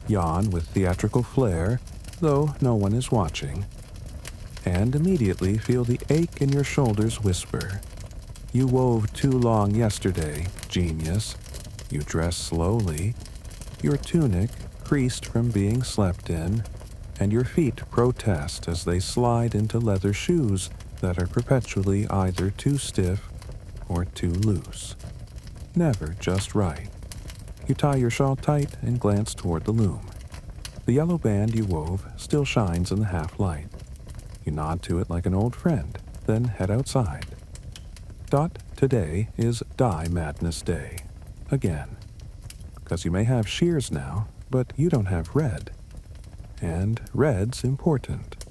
yawn with theatrical flair, though no one is watching, and immediately feel the ache in your shoulders whisper, "You wove too long yesterday, genius." You dress slowly, your tunic creased from being slept in, and your feet protest as they slide into leather shoes that are perpetually either too stiff or too loose. Never just right. You tie your shawl tight and glance toward the loom. The yellow band you wove still shines in the half-light. You nod to it like an old friend, then head outside. Today is Dye Madness Day. Again. Because you may have shears now, but you don't have red. And red's important.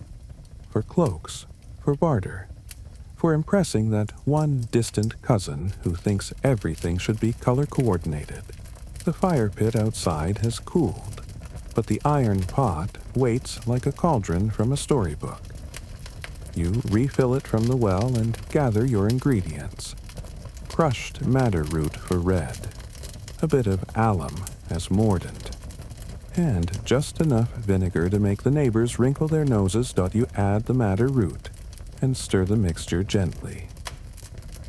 For cloaks, for barter, for impressing that one distant cousin who thinks everything should be color-coordinated. The fire pit outside has cooled, but the iron pot waits like a cauldron from a storybook. You refill it from the well and gather your ingredients. Crushed madder root for red, a bit of alum as mordant, and just enough vinegar to make the neighbors wrinkle their noses. You add the madder root and stir the mixture gently.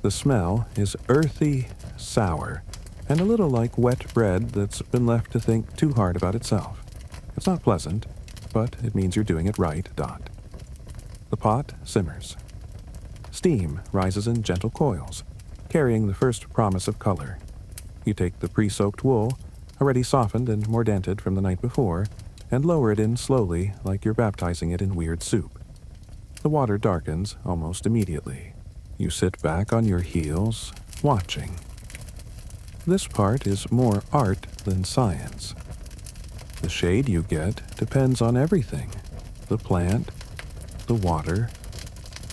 The smell is earthy, sour, and a little like wet bread that's been left to think too hard about itself. It's not pleasant, but it means you're doing it right. The pot simmers. Steam rises in gentle coils, carrying the first promise of color. You take the pre-soaked wool, already softened and mordanted from the night before, and lower it in slowly like you're baptizing it in weird soup. The water darkens almost immediately. You sit back on your heels, watching. This part is more art than science. The shade you get depends on everything: the plant, the water,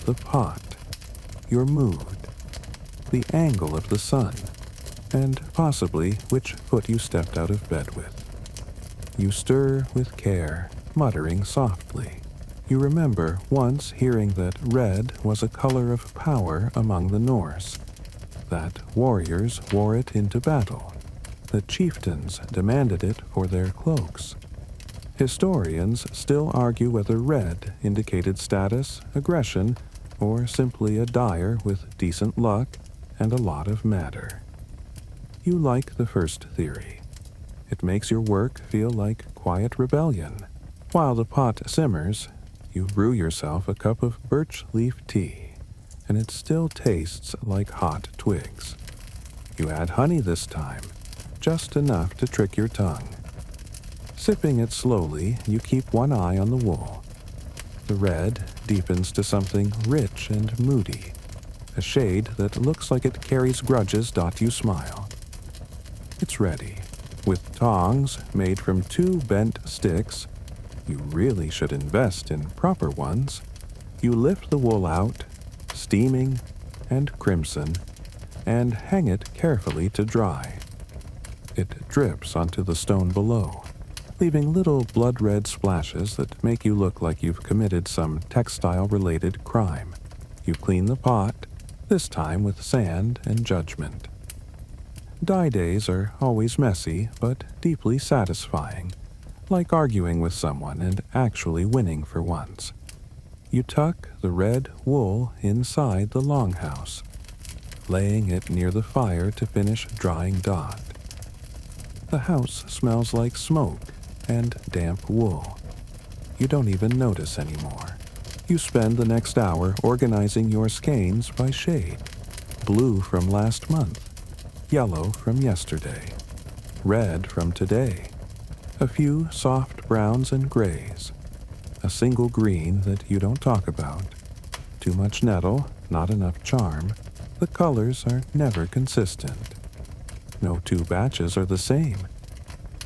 the pot, your mood, the angle of the sun, and possibly which foot you stepped out of bed with. You stir with care, muttering softly. You remember once hearing that red was a color of power among the Norse, that warriors wore it into battle, that chieftains demanded it for their cloaks. Historians still argue whether red indicated status, aggression, or simply a dyer with decent luck and a lot of matter. You like the first theory. It makes your work feel like quiet rebellion. While the pot simmers, you brew yourself a cup of birch leaf tea, and it still tastes like hot twigs. You add honey this time, just enough to trick your tongue. Sipping it slowly, you keep one eye on the wool. The red deepens to something rich and moody, a shade that looks like it carries grudges. You smile. It's ready. With tongs made from 2 bent sticks, you really should invest in proper ones. You lift the wool out, steaming and crimson, and hang it carefully to dry. It drips onto the stone below, leaving little blood-red splashes that make you look like you've committed some textile-related crime. You clean the pot, this time with sand and judgment. Dye days are always messy, but deeply satisfying, like arguing with someone and actually winning for once. You tuck the red wool inside the longhouse, laying it near the fire to finish drying Dot. The house smells like smoke and damp wool. You don't even notice anymore. You spend the next hour organizing your skeins by shade. Blue from last month, yellow from yesterday, red from today, a few soft browns and grays, a single green that you don't talk about, too much nettle, not enough charm. The colors are never consistent. No 2 batches are the same.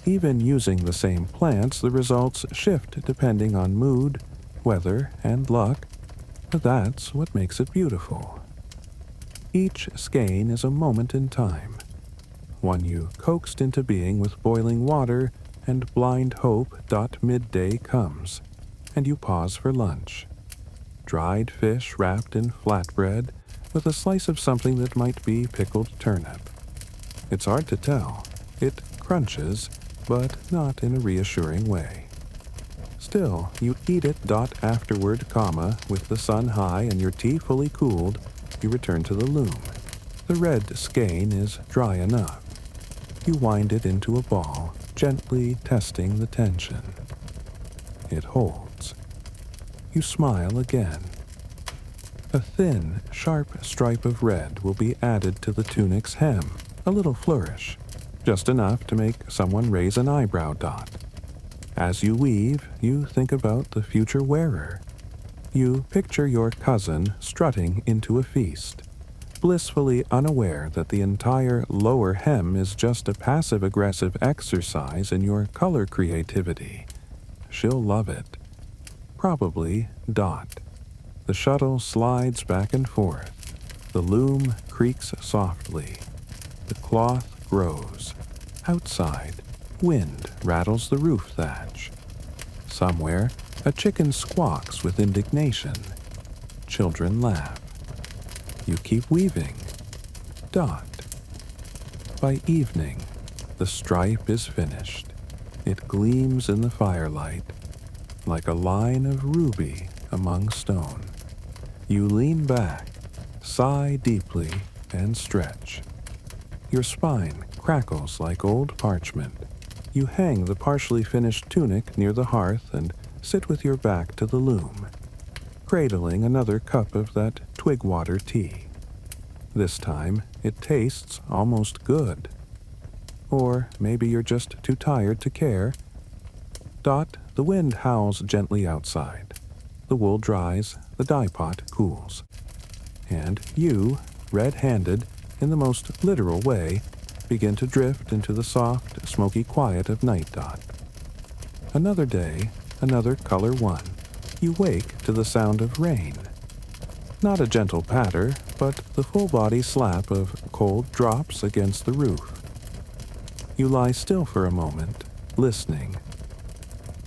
Even using the same plants, the results shift depending on mood, weather, and luck, but that's what makes it beautiful. Each skein is a moment in time, one you coaxed into being with boiling water and blind hope. Midday comes, and you pause for lunch. Dried fish wrapped in flatbread with a slice of something that might be pickled turnip. It's hard to tell. It crunches, but not in a reassuring way. Still, you eat it. Afterward, with the sun high and your tea fully cooled, you return to the loom. The red skein is dry enough. You wind it into a ball, gently testing the tension. It holds. You smile again. A thin, sharp stripe of red will be added to the tunic's hem, a little flourish, just enough to make someone raise an eyebrow. As you weave, you think about the future wearer. You picture your cousin strutting into a feast, blissfully unaware that the entire lower hem is just a passive-aggressive exercise in your color creativity. She'll love it. Probably Dot. The shuttle slides back and forth. The loom creaks softly. The cloth grows. Outside, wind rattles the roof thatch. Somewhere, a chicken squawks with indignation. Children laugh. You keep weaving. Dot. By evening, the stripe is finished. It gleams in the firelight, like a line of ruby among stone. You lean back, sigh deeply, and stretch. Your spine crackles like old parchment. You hang the partially finished tunic near the hearth and sit with your back to the loom, cradling another cup of that twig water tea. This time, it tastes almost good. Or maybe you're just too tired to care. Dot, the wind howls gently outside. The wool dries, the dye pot cools. And you, red-handed, in the most literal way, begin to drift into the soft, smoky quiet of night. Another day, another color one. You wake to the sound of rain. Not a gentle patter, but the full-body slap of cold drops against the roof. You lie still for a moment, listening.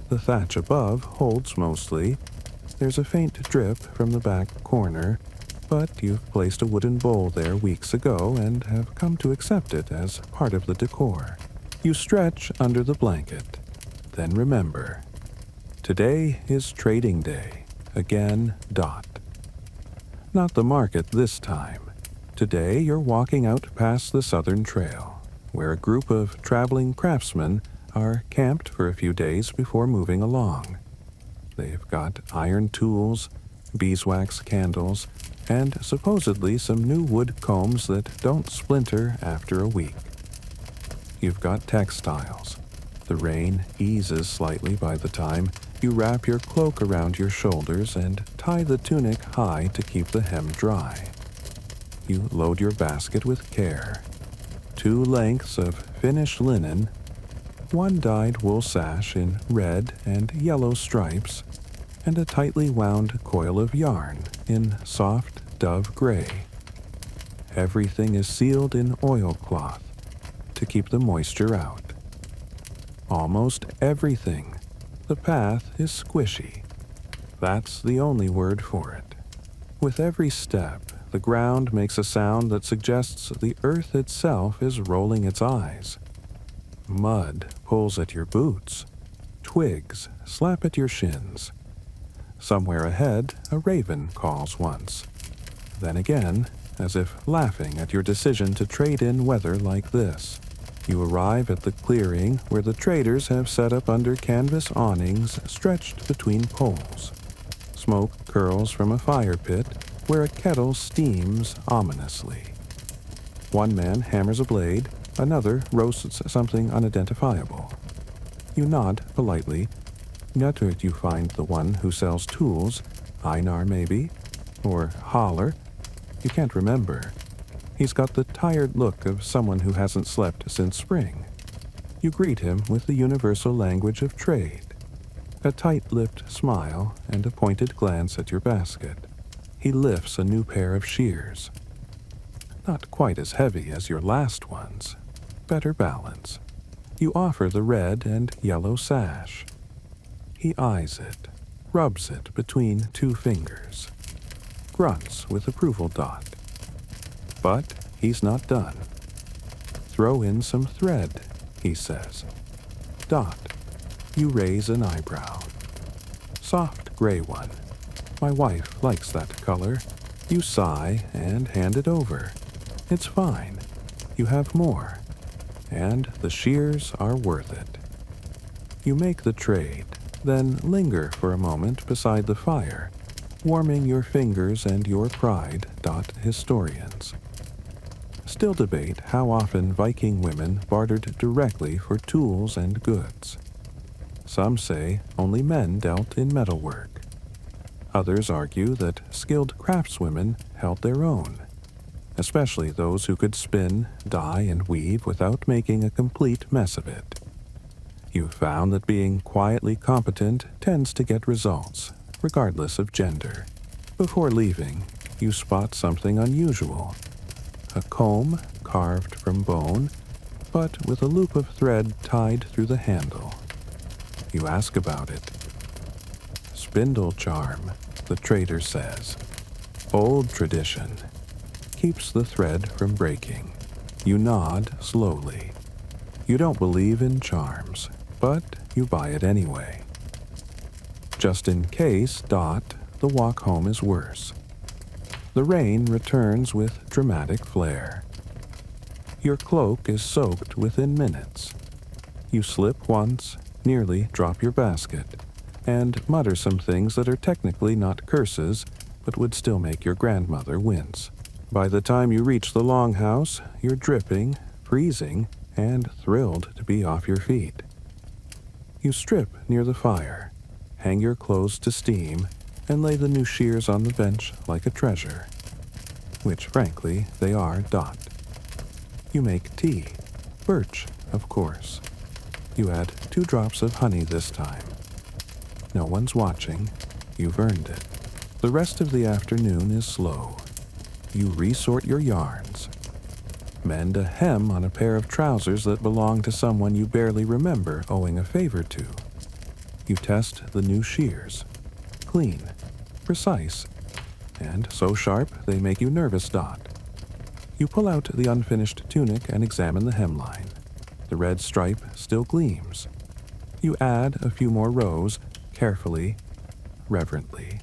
The thatch above holds mostly. There's a faint drip from the back corner, but you've placed a wooden bowl there weeks ago and have come to accept it as part of the decor. You stretch under the blanket. Then remember, today is trading day. Again, Dot. Not the market this time. Today you're walking out past the Southern Trail, where a group of traveling craftsmen are camped for a few days before moving along. They've got iron tools, beeswax candles, and supposedly some new wood combs that don't splinter after a week. You've got textiles. The rain eases slightly by the time you wrap your cloak around your shoulders and tie the tunic high to keep the hem dry. You load your basket with care. 2 lengths of finished linen, 1 dyed wool sash in red and yellow stripes, and a tightly wound coil of yarn in soft dove gray. Everything is sealed in oilcloth to keep the moisture out. Almost everything. The path is squishy. That's the only word for it. With every step, the ground makes a sound that suggests the earth itself is rolling its eyes. Mud pulls at your boots. Twigs slap at your shins. Somewhere ahead, a raven calls once. Then again, as if laughing at your decision to trade in weather like this. You arrive at the clearing where the traders have set up under canvas awnings stretched between poles. Smoke curls from a fire pit where a kettle steams ominously. One man hammers a blade, another roasts something unidentifiable. You nod politely. Not that you find the one who sells tools, Einar maybe, or Holler. You can't remember. He's got the tired look of someone who hasn't slept since spring. You greet him with the universal language of trade, a tight-lipped smile and a pointed glance at your basket. He lifts a new pair of shears. Not quite as heavy as your last ones. Better balance. You offer the red and yellow sash. He eyes it, rubs it between 2 fingers, grunts with approval. Dot. But he's not done. Throw in some thread, he says. Dot. You raise an eyebrow. Soft gray one. My wife likes that color. You sigh and hand it over. It's fine. You have more. And the shears are worth it. You make the trade, then linger for a moment beside the fire, warming your fingers and your pride. Historians still debate how often Viking women bartered directly for tools and goods. Some say only men dealt in metalwork. Others argue that skilled craftswomen held their own, especially those who could spin, dye, and weave without making a complete mess of it. You've found that being quietly competent tends to get results, regardless of gender. Before leaving, you spot something unusual. A comb carved from bone, but with a loop of thread tied through the handle. You ask about it. Spindle charm, the trader says. Old tradition. Keeps the thread from breaking. You nod slowly. You don't believe in charms, but you buy it anyway. Just in case, the walk home is worse. The rain returns with dramatic flair. Your cloak is soaked within minutes. You slip once, nearly drop your basket, and mutter some things that are technically not curses, but would still make your grandmother wince. By the time you reach the longhouse, you're dripping, freezing, and thrilled to be off your feet. You strip near the fire, hang your clothes to steam, and lay the new shears on the bench like a treasure. Which, frankly, they are. You make tea. Birch, of course. You add 2 drops of honey this time. No one's watching. You've earned it. The rest of the afternoon is slow. You resort your yarns. Mend a hem on a pair of trousers that belong to someone you barely remember owing a favor to. You test the new shears. Clean, precise, and so sharp they make you nervous. You pull out the unfinished tunic and examine the hemline. The red stripe still gleams. You add a few more rows, carefully, reverently,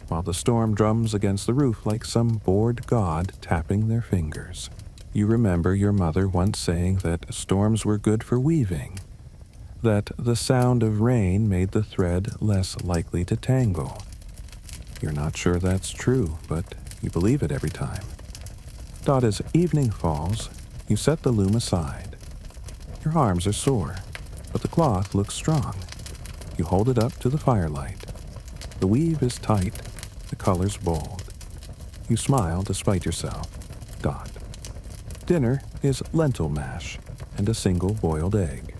while the storm drums against the roof like some bored god tapping their fingers. You remember your mother once saying that storms were good for weaving, that the sound of rain made the thread less likely to tangle. You're not sure that's true, but you believe it every time. As evening falls, you set the loom aside. Your arms are sore, but the cloth looks strong. You hold it up to the firelight. The weave is tight, the colors bold. You smile despite yourself. Dinner is lentil mash and a single boiled egg.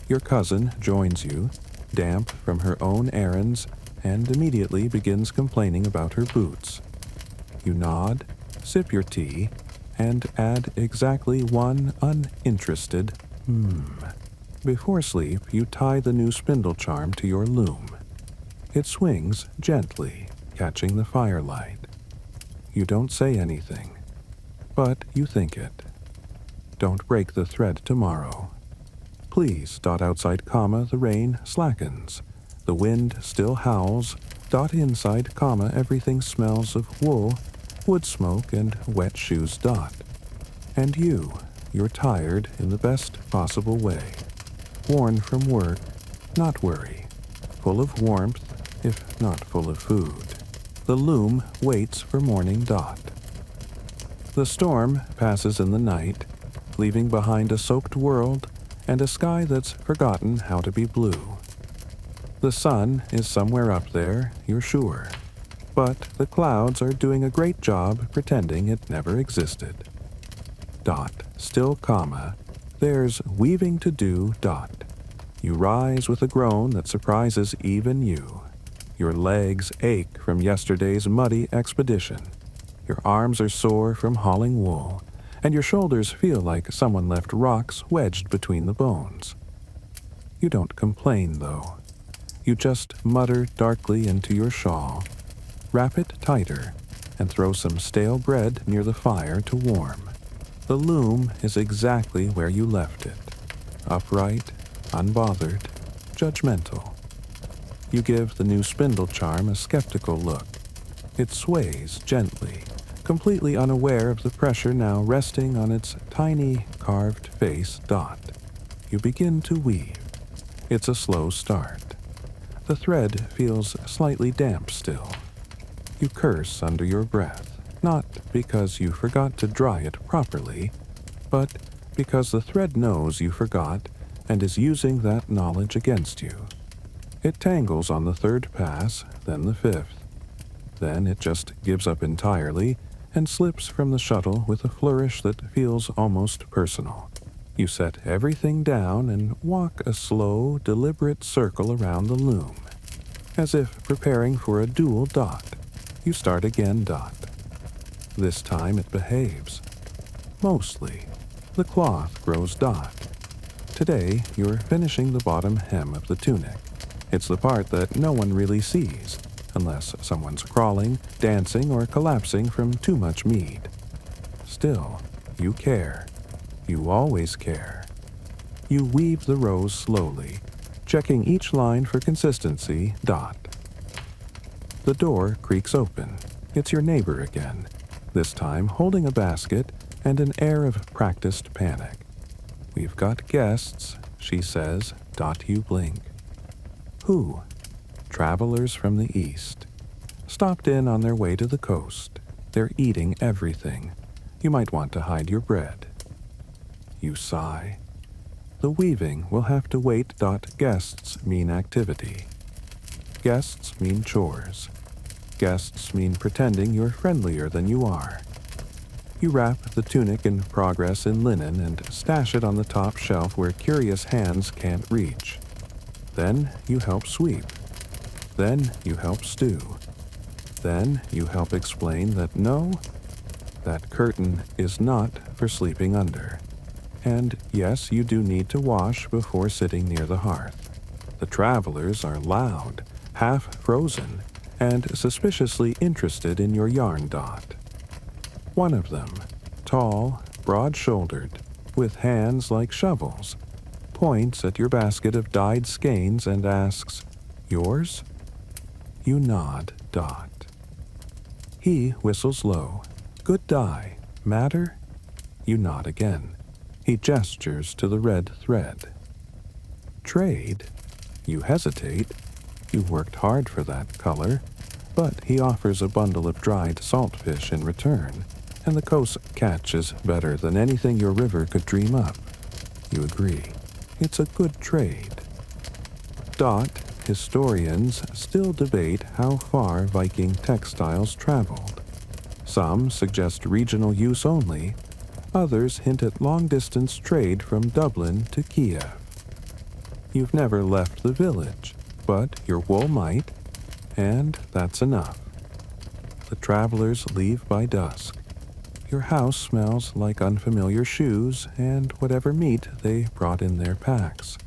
Your cousin joins you, damp from her own errands, and immediately begins complaining about her boots. You nod, sip your tea, and add exactly one uninterested Before sleep, you tie the new spindle charm to your loom. It swings gently, catching the firelight. You don't say anything, but you think it. Don't break the thread tomorrow. Please. Outside, the rain slackens. The wind still howls. Inside, everything smells of wool, wood smoke, and wet shoes. And you're tired in the best possible way. Worn from work, not worry. Full of warmth, if not full of food. The loom waits for morning. The storm passes in the night, leaving behind a soaked world and a sky that's forgotten how to be blue. The sun is somewhere up there, you're sure, but the clouds are doing a great job pretending it never existed. Still, there's weaving to do. You rise with a groan that surprises even you. Your legs ache from yesterday's muddy expedition. Your arms are sore from hauling wool, and your shoulders feel like someone left rocks wedged between the bones. You don't complain, though. You just mutter darkly into your shawl, wrap it tighter, and throw some stale bread near the fire to warm. The loom is exactly where you left it, upright, unbothered, judgmental. You give the new spindle charm a skeptical look. It sways gently, completely unaware of the pressure now resting on its tiny, carved face. You begin to weave. It's a slow start. The thread feels slightly damp still. You curse under your breath, not because you forgot to dry it properly, but because the thread knows you forgot and is using that knowledge against you. It tangles on the third pass, then the fifth. Then it just gives up entirely and slips from the shuttle with a flourish that feels almost personal. You set everything down and walk a slow, deliberate circle around the loom, as if preparing for a dual. You start again. This time it behaves. Mostly. The cloth grows. Today, you're finishing the bottom hem of the tunic. It's the part that no one really sees, unless someone's crawling, dancing, or collapsing from too much mead. Still, you care. You always care. You weave the rows slowly, checking each line for consistency. The door creaks open. It's your neighbor again, this time holding a basket and an air of practiced panic. "We've got guests," she says. You blink. "Who?" "Travelers from the east. Stopped in on their way to the coast. They're eating everything. You might want to hide your bread." You sigh. The weaving will have to wait. Guests mean activity. Guests mean chores. Guests mean pretending you're friendlier than you are. You wrap the tunic in progress in linen and stash it on the top shelf where curious hands can't reach. Then you help sweep. Then you help stew. Then you help explain that no, that curtain is not for sleeping under. And yes, you do need to wash before sitting near the hearth. The travelers are loud, half frozen, and suspiciously interested in your yarn, Dot. One of them, tall, broad-shouldered, with hands like shovels, points at your basket of dyed skeins and asks, "Yours?" You nod, Dot. He whistles low. "Good dye. Matter?" You nod again. He gestures to the red thread. "Trade?" You hesitate. You worked hard for that color, but he offers a bundle of dried saltfish in return, and the coast catch is better than anything your river could dream up. You agree. It's a good trade. Dot, historians still debate how far Viking textiles traveled. Some suggest regional use only, others hint at long-distance trade from Dublin to Kiev. You've never left the village, but your wool might, and that's enough. The travelers leave by dusk. Your house smells like unfamiliar shoes and whatever meat they brought in their packs.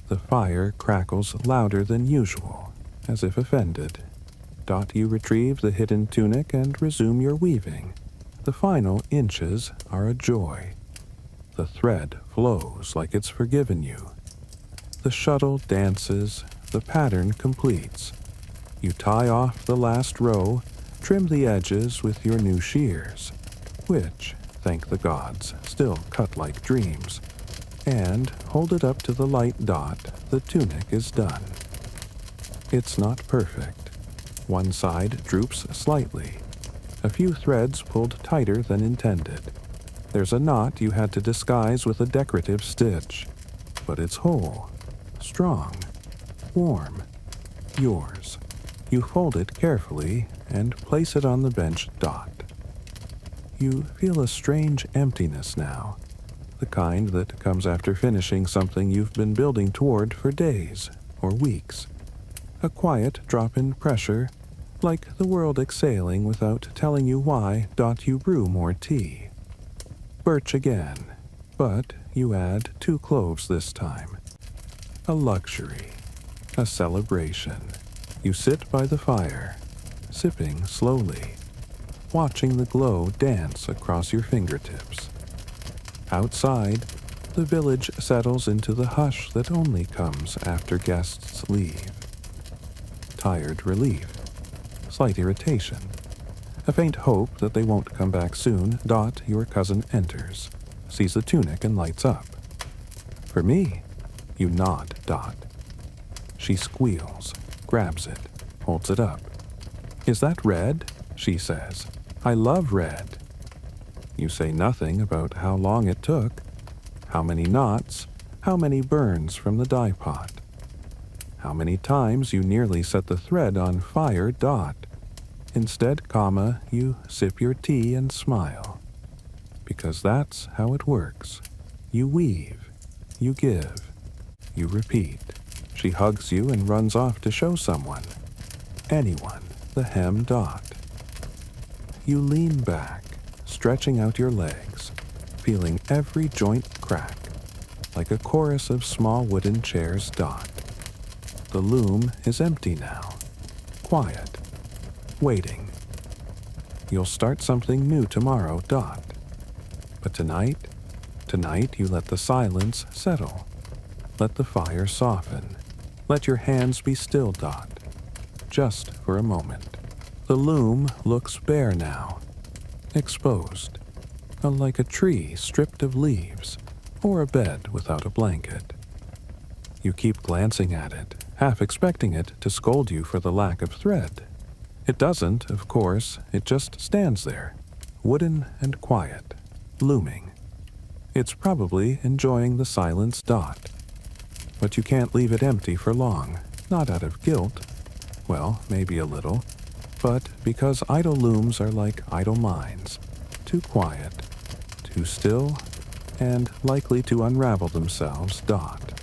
The fire crackles louder than usual, as if offended. Dot, you retrieve the hidden tunic and resume your weaving. The final inches are a joy. The thread flows like it's forgiven you. The shuttle dances, the pattern completes. You tie off the last row, trim the edges with your new shears, which, thank the gods, still cut like dreams, and hold it up to the light. Dot, the tunic is done. It's not perfect. One side droops slightly. A few threads pulled tighter than intended. There's a knot you had to disguise with a decorative stitch, but it's whole, strong, warm, yours. You fold it carefully and place it on the bench. Dot. You feel a strange emptiness now, the kind that comes after finishing something you've been building toward for days or weeks. A quiet drop in pressure, like the world exhaling without telling you why. Dot, you brew more tea. Birch again, but you add 2 cloves this time. A luxury, a celebration. You sit by the fire, sipping slowly, watching the glow dance across your fingertips. Outside, the village settles into the hush that only comes after guests leave. Tired relief, slight irritation, a faint hope that they won't come back soon. Dot, your cousin enters, sees the tunic and lights up. "For me?" You nod, Dot. She squeals, grabs it, holds it up. "Is that red?" she says. "I love red." You say nothing about how long it took, how many knots, how many burns from the dye pot, how many times you nearly set the thread on fire. Dot. Instead, you sip your tea and smile. Because that's how it works. You weave, you give, you repeat. She hugs you and runs off to show someone, anyone, the hem. Dot. You lean back, stretching out your legs, feeling every joint crack, like a chorus of small wooden chairs. Dot. The loom is empty now, quiet, waiting. You'll start something new tomorrow. Dot. But tonight you let the silence settle. Let the fire soften. Let your hands be still. Dot. Just for a moment. The loom looks bare now, exposed, like a tree stripped of leaves, or a bed without a blanket. You keep glancing at it, half expecting it to scold you for the lack of thread. It doesn't, of course. It just stands there, wooden and quiet, looming. It's probably enjoying the silence. Dot. But you can't leave it empty for long, not out of guilt. Well, maybe a little, but because idle looms are like idle minds, too quiet, too still, and likely to unravel themselves. Dot.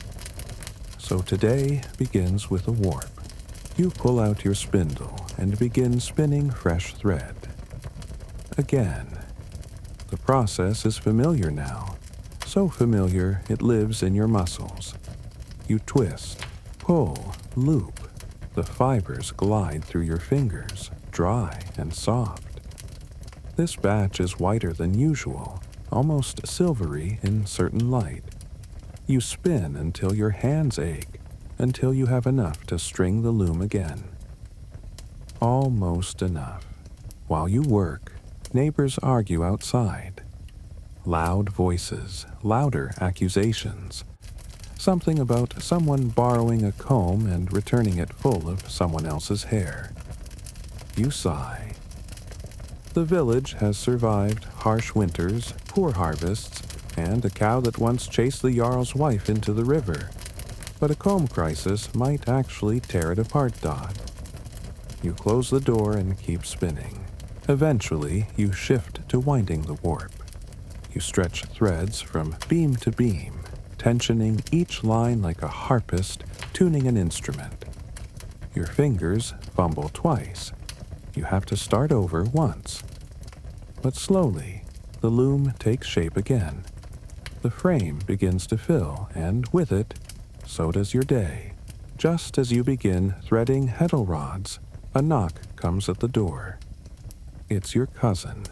So today begins with a warp. You pull out your spindle and begin spinning fresh thread. Again. The process is familiar now, so familiar it lives in your muscles. You twist, pull, loop. The fibers glide through your fingers, dry and soft. This batch is whiter than usual, almost silvery in certain light. You spin until your hands ache, until you have enough to string the loom again. Almost enough. While you work, neighbors argue outside. Loud voices, louder accusations. Something about someone borrowing a comb and returning it full of someone else's hair. You sigh. The village has survived harsh winters, poor harvests, and a cow that once chased the Jarl's wife into the river. But a comb crisis might actually tear it apart, Dot. You close the door and keep spinning. Eventually, you shift to winding the warp. You stretch threads from beam to beam, tensioning each line like a harpist tuning an instrument. Your fingers fumble twice. You have to start over once. But slowly, the loom takes shape again. The frame begins to fill, and with it, so does your day. Just as you begin threading heddle rods, a knock comes at the door. It's your cousin.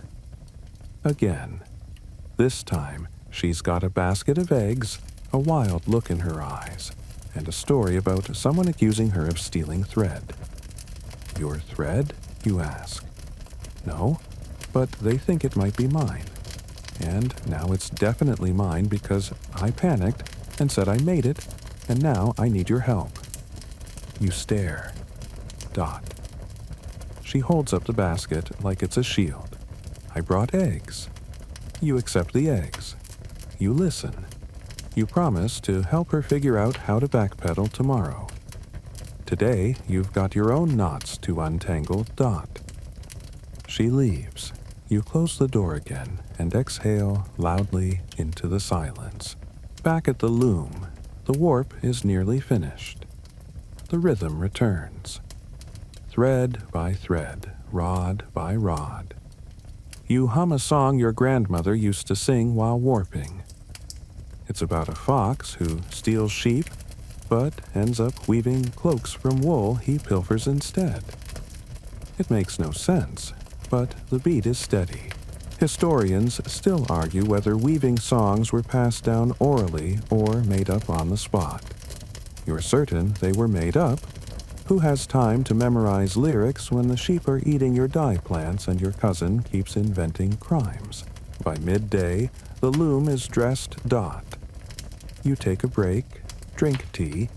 Again. This time, she's got a basket of eggs, a wild look in her eyes, and a story about someone accusing her of stealing thread. Your thread, you ask? No, but they think it might be mine. And now it's definitely mine because I panicked and said I made it, and now I need your help. You stare. Dot. She holds up the basket like it's a shield. I brought eggs. You accept the eggs. You listen. You promise to help her figure out how to backpedal tomorrow. Today, you've got your own knots to untangle, Dot. She leaves. You close the door again and exhale loudly into the silence. Back at the loom, the warp is nearly finished. The rhythm returns. Thread by thread, rod by rod. You hum a song your grandmother used to sing while warping. It's about a fox who steals sheep, but ends up weaving cloaks from wool he pilfers instead. It makes no sense, but the beat is steady. Historians still argue whether weaving songs were passed down orally or made up on the spot. You're certain they were made up. Who has time to memorize lyrics when the sheep are eating your dye plants and your cousin keeps inventing crimes? By midday, the loom is dressed, Dot. You take a break, drink tea,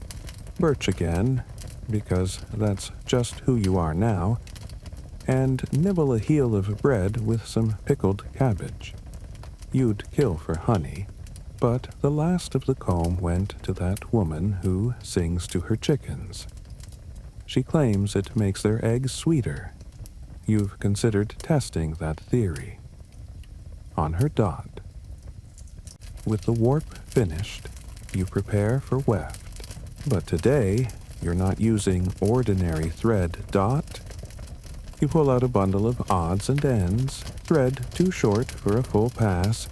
birch again, because that's just who you are now, and nibble a heel of bread with some pickled cabbage. You'd kill for honey, but the last of the comb went to that woman who sings to her chickens. She claims it makes their eggs sweeter. You've considered testing that theory. On her dot. With the warp finished, you prepare for weft. But today, you're not using ordinary thread, Dot. You pull out a bundle of odds and ends, thread too short for a full pass,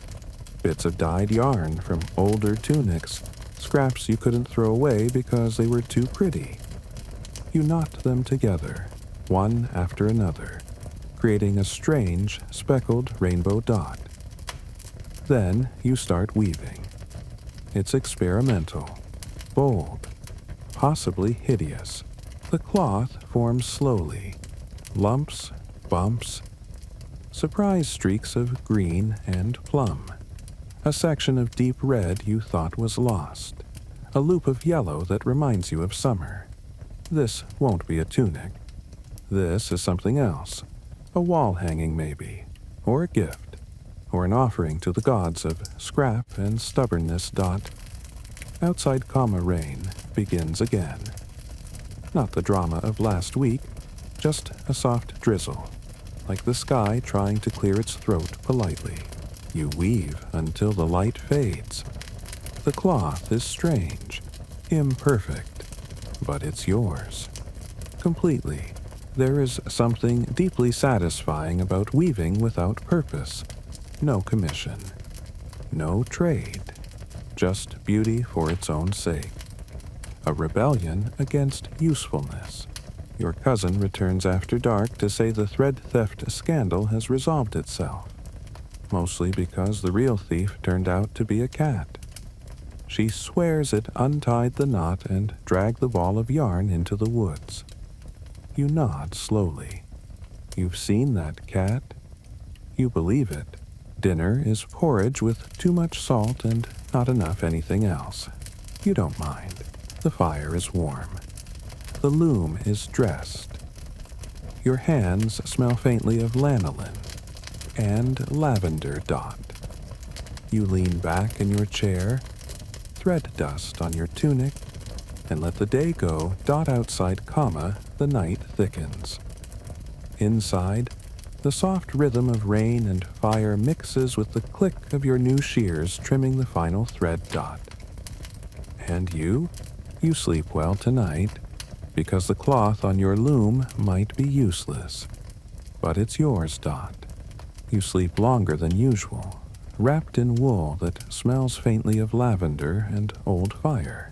bits of dyed yarn from older tunics, scraps you couldn't throw away because they were too pretty. You knot them together, one after another, creating a strange, speckled rainbow dot. Then you start weaving. It's experimental, bold, possibly hideous. The cloth forms slowly, lumps, bumps, surprise streaks of green and plum, a section of deep red you thought was lost, a loop of yellow that reminds you of summer. This won't be a tunic. This is something else, a wall hanging maybe, or a gift, or an offering to the gods of scrap and stubbornness. Dot. Outside comma rain begins again. Not the drama of last week, just a soft drizzle, like the sky trying to clear its throat politely. You weave until the light fades. The cloth is strange, imperfect, but it's yours. Completely. There is something deeply satisfying about weaving without purpose. No commission. No trade. Just beauty for its own sake. A rebellion against usefulness. Your cousin returns after dark to say the thread theft scandal has resolved itself. Mostly because the real thief turned out to be a cat. She swears it untied the knot and dragged the ball of yarn into the woods. You nod slowly. You've seen that cat. You believe it. Dinner is porridge with too much salt and not enough anything else. You don't mind. The fire is warm. The loom is dressed. Your hands smell faintly of lanolin and lavender. You lean back in your chair, thread dust on your tunic, and let the day go. Outside, the night thickens. Inside, the soft rhythm of rain and fire mixes with the click of your new shears trimming the final thread. And you sleep well tonight, because the cloth on your loom might be useless. But it's yours. You sleep longer than usual, wrapped in wool that smells faintly of lavender and old fire.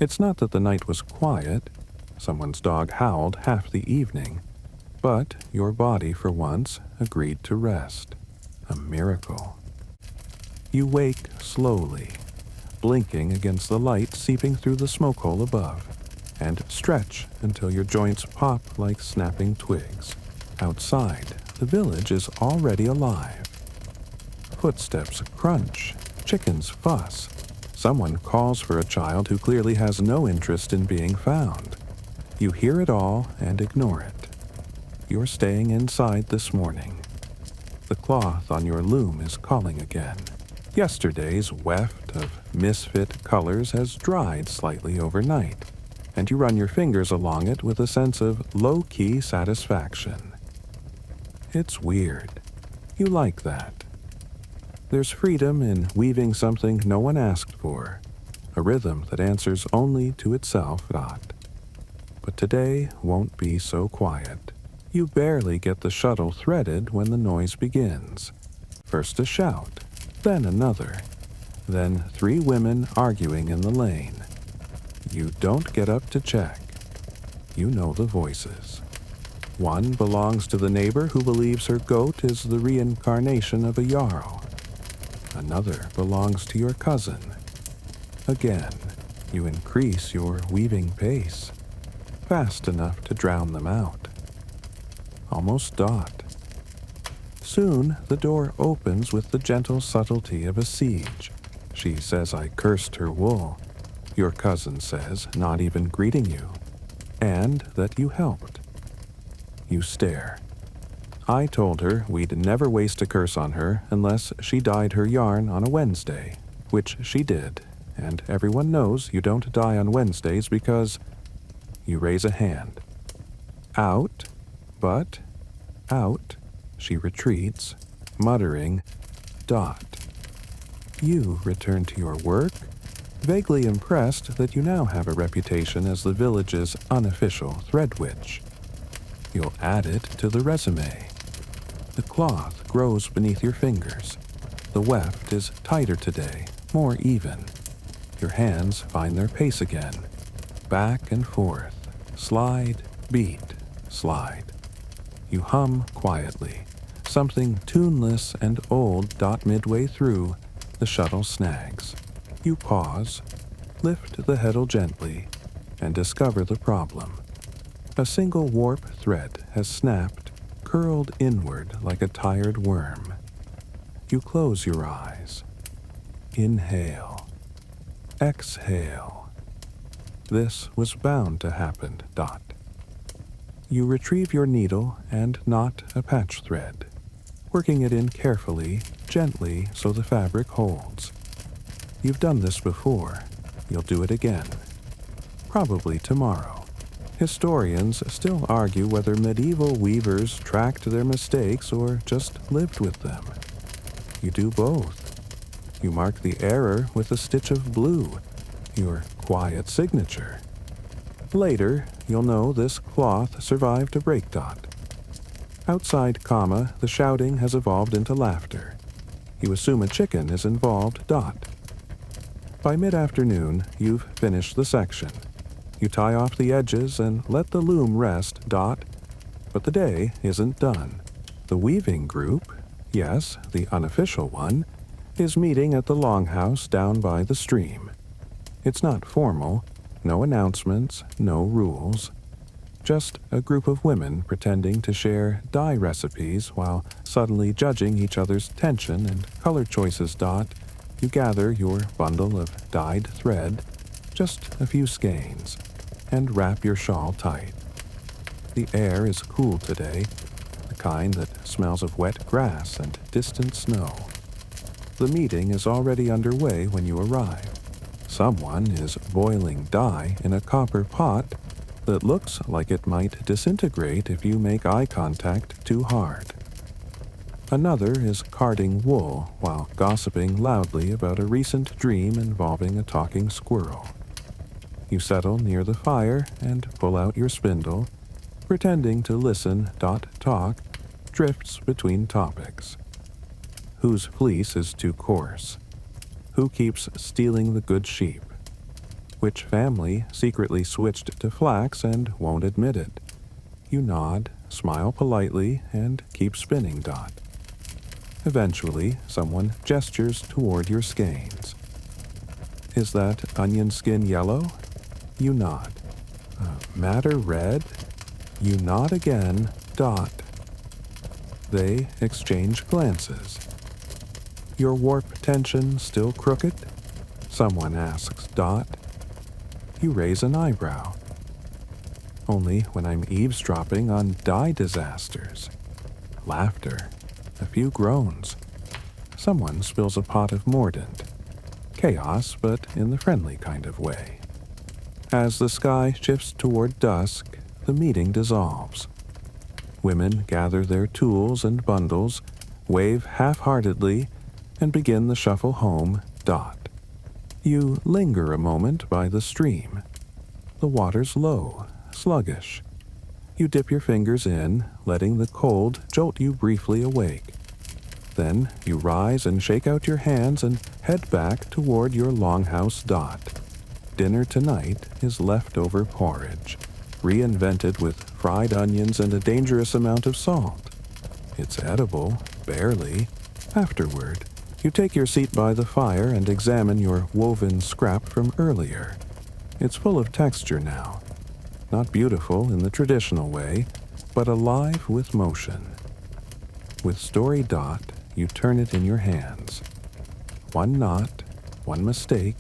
It's not that the night was quiet. Someone's dog howled half the evening, but your body for once agreed to rest. A miracle. You wake slowly, blinking against the light seeping through the smoke hole above, and stretch until your joints pop like snapping twigs. Outside, the village is already alive. Footsteps crunch, chickens fuss. Someone calls for a child who clearly has no interest in being found. You hear it all and ignore it. You're staying inside this morning. The cloth on your loom is calling again. Yesterday's weft of misfit colors has dried slightly overnight, and you run your fingers along it with a sense of low-key satisfaction. It's weird. You like that. There's freedom in weaving something no one asked for, a rhythm that answers only to itself. But today won't be so quiet. You barely get the shuttle threaded when the noise begins. First a shout, then another, then 3 women arguing in the lane. You don't get up to check. You know the voices. One belongs to the neighbor who believes her goat is the reincarnation of a jarl. Another belongs to your cousin. Again, you increase your weaving pace, fast enough to drown them out. Almost. Soon, the door opens with the gentle subtlety of a siege. She says I cursed her wool. Your cousin says, not even greeting you, and that you helped. You stare. I told her we'd never waste a curse on her unless she dyed her yarn on a Wednesday, which she did, and everyone knows you don't dye on Wednesdays because you raise a hand. Out, but out, she retreats, muttering, You return to your work, vaguely impressed that you now have a reputation as the village's unofficial thread witch. You'll add it to the resume. The cloth grows beneath your fingers. The weft is tighter today, more even. Your hands find their pace again. Back and forth, slide, beat, slide. You hum quietly, something tuneless and old. Midway through, the shuttle snags. You pause, lift the heddle gently, and discover the problem. A single warp thread has snapped, curled inward like a tired worm. You close your eyes. Inhale. Exhale. This was bound to happen. You retrieve your needle and knot a patch thread, working it in carefully, gently so the fabric holds. You've done this before. You'll do it again. Probably tomorrow. Historians still argue whether medieval weavers tracked their mistakes or just lived with them. You do both. You mark the error with a stitch of blue, your quiet signature. Later, you'll know this cloth survived a break. Outside, the shouting has evolved into laughter. You assume a chicken is involved. By mid-afternoon, you've finished the section. You tie off the edges and let the loom rest. But the day isn't done. The weaving group, yes, the unofficial one, is meeting at the longhouse down by the stream. It's not formal, no announcements, no rules. Just a group of women pretending to share dye recipes while subtly judging each other's tension and color choices. You gather your bundle of dyed thread, just a few skeins, and wrap your shawl tight. The air is cool today, the kind that smells of wet grass and distant snow. The meeting is already underway when you arrive. Someone is boiling dye in a copper pot that looks like it might disintegrate if you make eye contact too hard. Another is carding wool while gossiping loudly about a recent dream involving a talking squirrel. You settle near the fire and pull out your spindle, pretending to listen. Talk drifts between topics. Whose fleece is too coarse? Who keeps stealing the good sheep? Which family secretly switched to flax and won't admit it? You nod, smile politely, and keep spinning. Eventually, someone gestures toward your skeins. Is that onion skin yellow? You nod. Madder red? You nod again. They exchange glances. Your warp tension still crooked? Someone asks. You raise an eyebrow. Only when I'm eavesdropping on dye disasters. Laughter. A few groans. Someone spills a pot of mordant. Chaos, but in the friendly kind of way. As the sky shifts toward dusk, the meeting dissolves. Women gather their tools and bundles, wave half-heartedly, and begin the shuffle home. You linger a moment by the stream. The water's low, sluggish. You dip your fingers in, letting the cold jolt you briefly awake. Then you rise and shake out your hands and head back toward your longhouse. Dinner tonight is leftover porridge, reinvented with fried onions and a dangerous amount of salt. It's edible, barely. Afterward, you take your seat by the fire and examine your woven scrap from earlier. It's full of texture now. Not beautiful in the traditional way, but alive with motion. With story. You turn it in your hands. One knot, one mistake,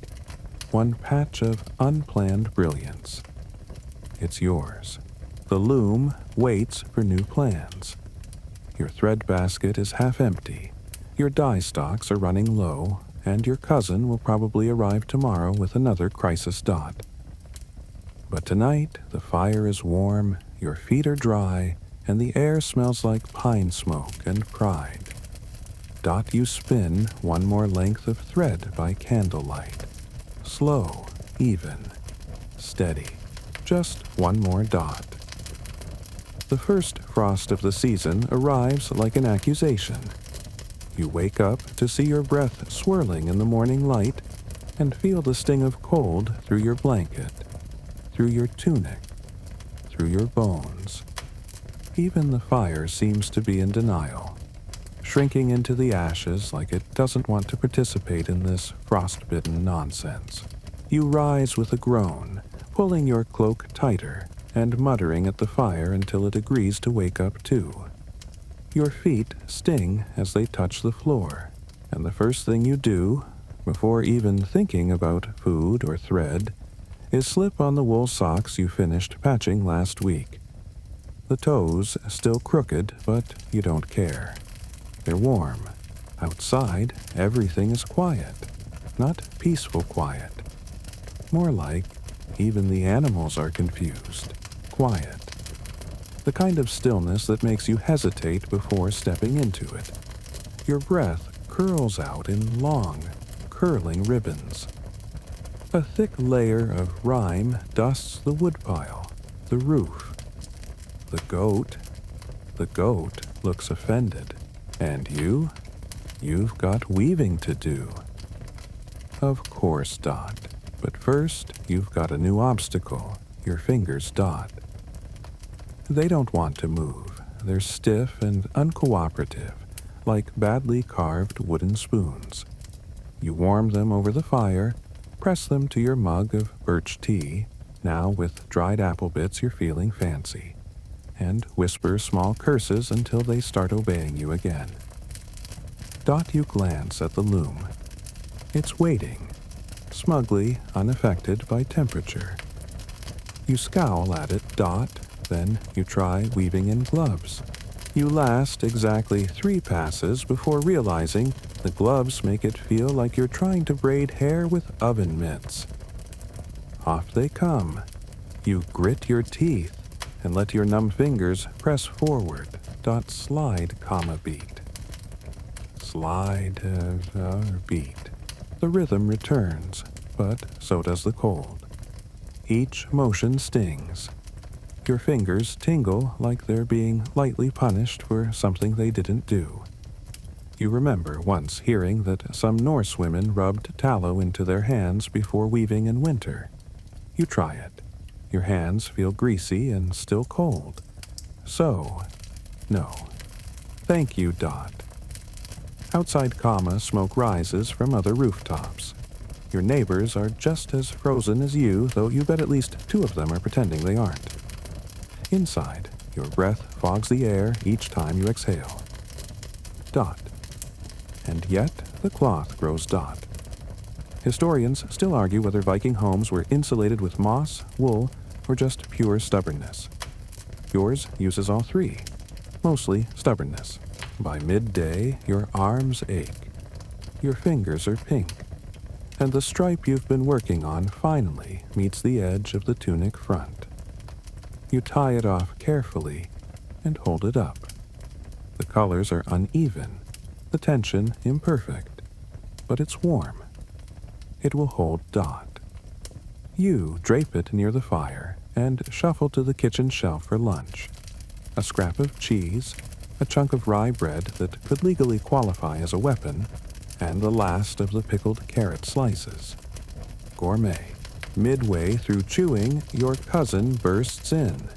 one patch of unplanned brilliance. It's yours. The loom waits for new plans. Your thread basket is half empty. Your dye stocks are running low, and your cousin will probably arrive tomorrow with another crisis. But tonight, the fire is warm, your feet are dry, and the air smells like pine smoke and pride. You spin one more length of thread by candlelight. Slow, even, steady. Just one more dot. The first frost of the season arrives like an accusation. You wake up to see your breath swirling in the morning light and feel the sting of cold through your blanket, through your tunic, through your bones. Even the fire seems to be in denial, shrinking into the ashes like it doesn't want to participate in this frostbitten nonsense. You rise with a groan, pulling your cloak tighter and muttering at the fire until it agrees to wake up too. Your feet sting as they touch the floor, and the first thing you do, before even thinking about food or thread, is slip on the wool socks you finished patching last week. The toes still crooked, but you don't care. They're warm. Outside, everything is quiet. Not peaceful quiet. More like even the animals are confused. Quiet. The kind of stillness that makes you hesitate before stepping into it. Your breath curls out in long, curling ribbons. A thick layer of rime dusts the woodpile, the roof. The goat looks offended. And you've got weaving to do. Of course, Dot. But first, you've got a new obstacle, your fingers, Dot. They don't want to move. They're stiff and uncooperative, like badly carved wooden spoons. You warm them over the fire, press them to your mug of birch tea, now with dried apple bits you're feeling fancy, and whisper small curses until they start obeying you again. Dot, you glance at the loom. It's waiting, smugly unaffected by temperature. You scowl at it, Dot, then you try weaving in gloves. You last exactly 3 passes before realizing the gloves make it feel like you're trying to braid hair with oven mitts. Off they come. You grit your teeth and let your numb fingers press forward. Dot, slide, comma, beat. Slide, beat. The rhythm returns, but so does the cold. Each motion stings. Your fingers tingle like they're being lightly punished for something they didn't do. You remember once hearing that some Norse women rubbed tallow into their hands before weaving in winter. You try it. Your hands feel greasy and still cold. So, no. Thank you, Dot. Outside, comma, smoke rises from other rooftops. Your neighbors are just as frozen as you, though you bet at least 2 of them are pretending they aren't. Inside, your breath fogs the air each time you exhale. Dot. And yet, the cloth grows Dot. Historians still argue whether Viking homes were insulated with moss, wool, or just pure stubbornness. Yours uses all 3, mostly stubbornness. By midday, your arms ache. Your fingers are pink. And the stripe you've been working on finally meets the edge of the tunic front. You tie it off carefully and hold it up. The colors are uneven, the tension imperfect, but it's warm. It will hold Dot. You drape it near the fire and shuffle to the kitchen shelf for lunch. A scrap of cheese, a chunk of rye bread that could legally qualify as a weapon, and the last of the pickled carrot slices. Gourmet. Midway through chewing, your cousin bursts in.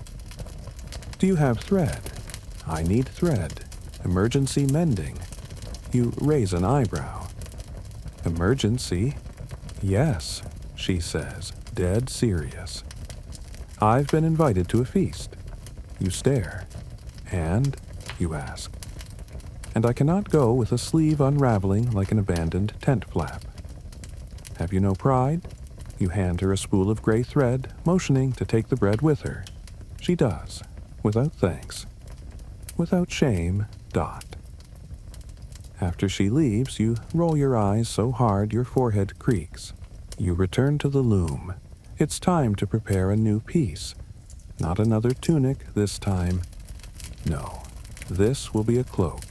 Do you have thread? I need thread. Emergency mending. You raise an eyebrow. Emergency? Yes, she says, dead serious. I've been invited to a feast. You stare. And? You ask. And I cannot go with a sleeve unraveling like an abandoned tent flap. Have you no pride? You hand her a spool of gray thread, motioning to take the bread with her. She does, without thanks. Without shame, Dot. After she leaves, you roll your eyes so hard your forehead creaks. You return to the loom. It's time to prepare a new piece. Not another tunic this time. No, this will be a cloak.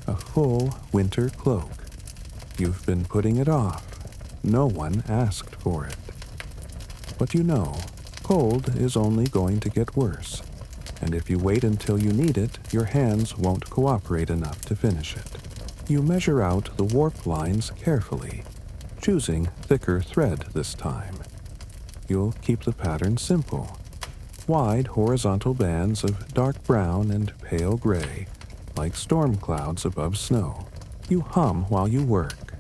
A full winter cloak. You've been putting it off. No one asked for it. But you know, cold is only going to get worse. And if you wait until you need it, your hands won't cooperate enough to finish it. You measure out the warp lines carefully, choosing thicker thread this time. You'll keep the pattern simple. Wide horizontal bands of dark brown and pale gray, like storm clouds above snow. You hum while you work,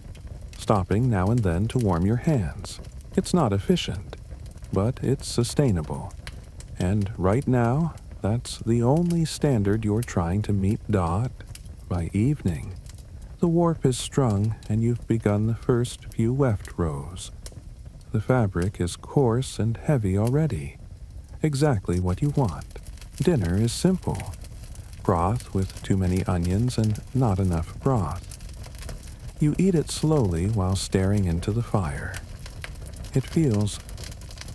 stopping now and then to warm your hands. It's not efficient, but it's sustainable. And right now, that's the only standard you're trying to meet, Dot. By evening, the warp is strung and you've begun the first few weft rows. The fabric is coarse and heavy already. Exactly what you want. Dinner is simple. Broth with too many onions and not enough broth. You eat it slowly while staring into the fire. It feels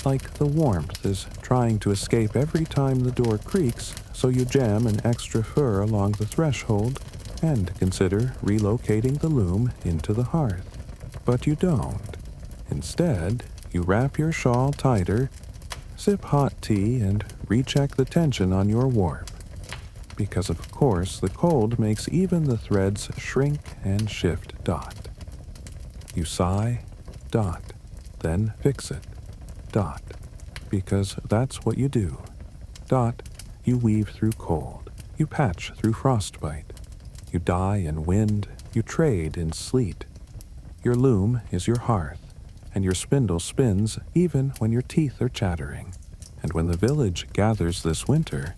like the warmth is trying to escape every time the door creaks, so you jam an extra fur along the threshold and consider relocating the loom into the hearth. But you don't. Instead, you wrap your shawl tighter, sip hot tea, and recheck the tension on your warp, because of course the cold makes even the threads shrink and shift. You sigh, then fix it, because that's what you do. You weave through cold, you patch through frostbite, you dye in wind, you trade in sleet. Your loom is your hearth, and your spindle spins even when your teeth are chattering. And when the village gathers this winter,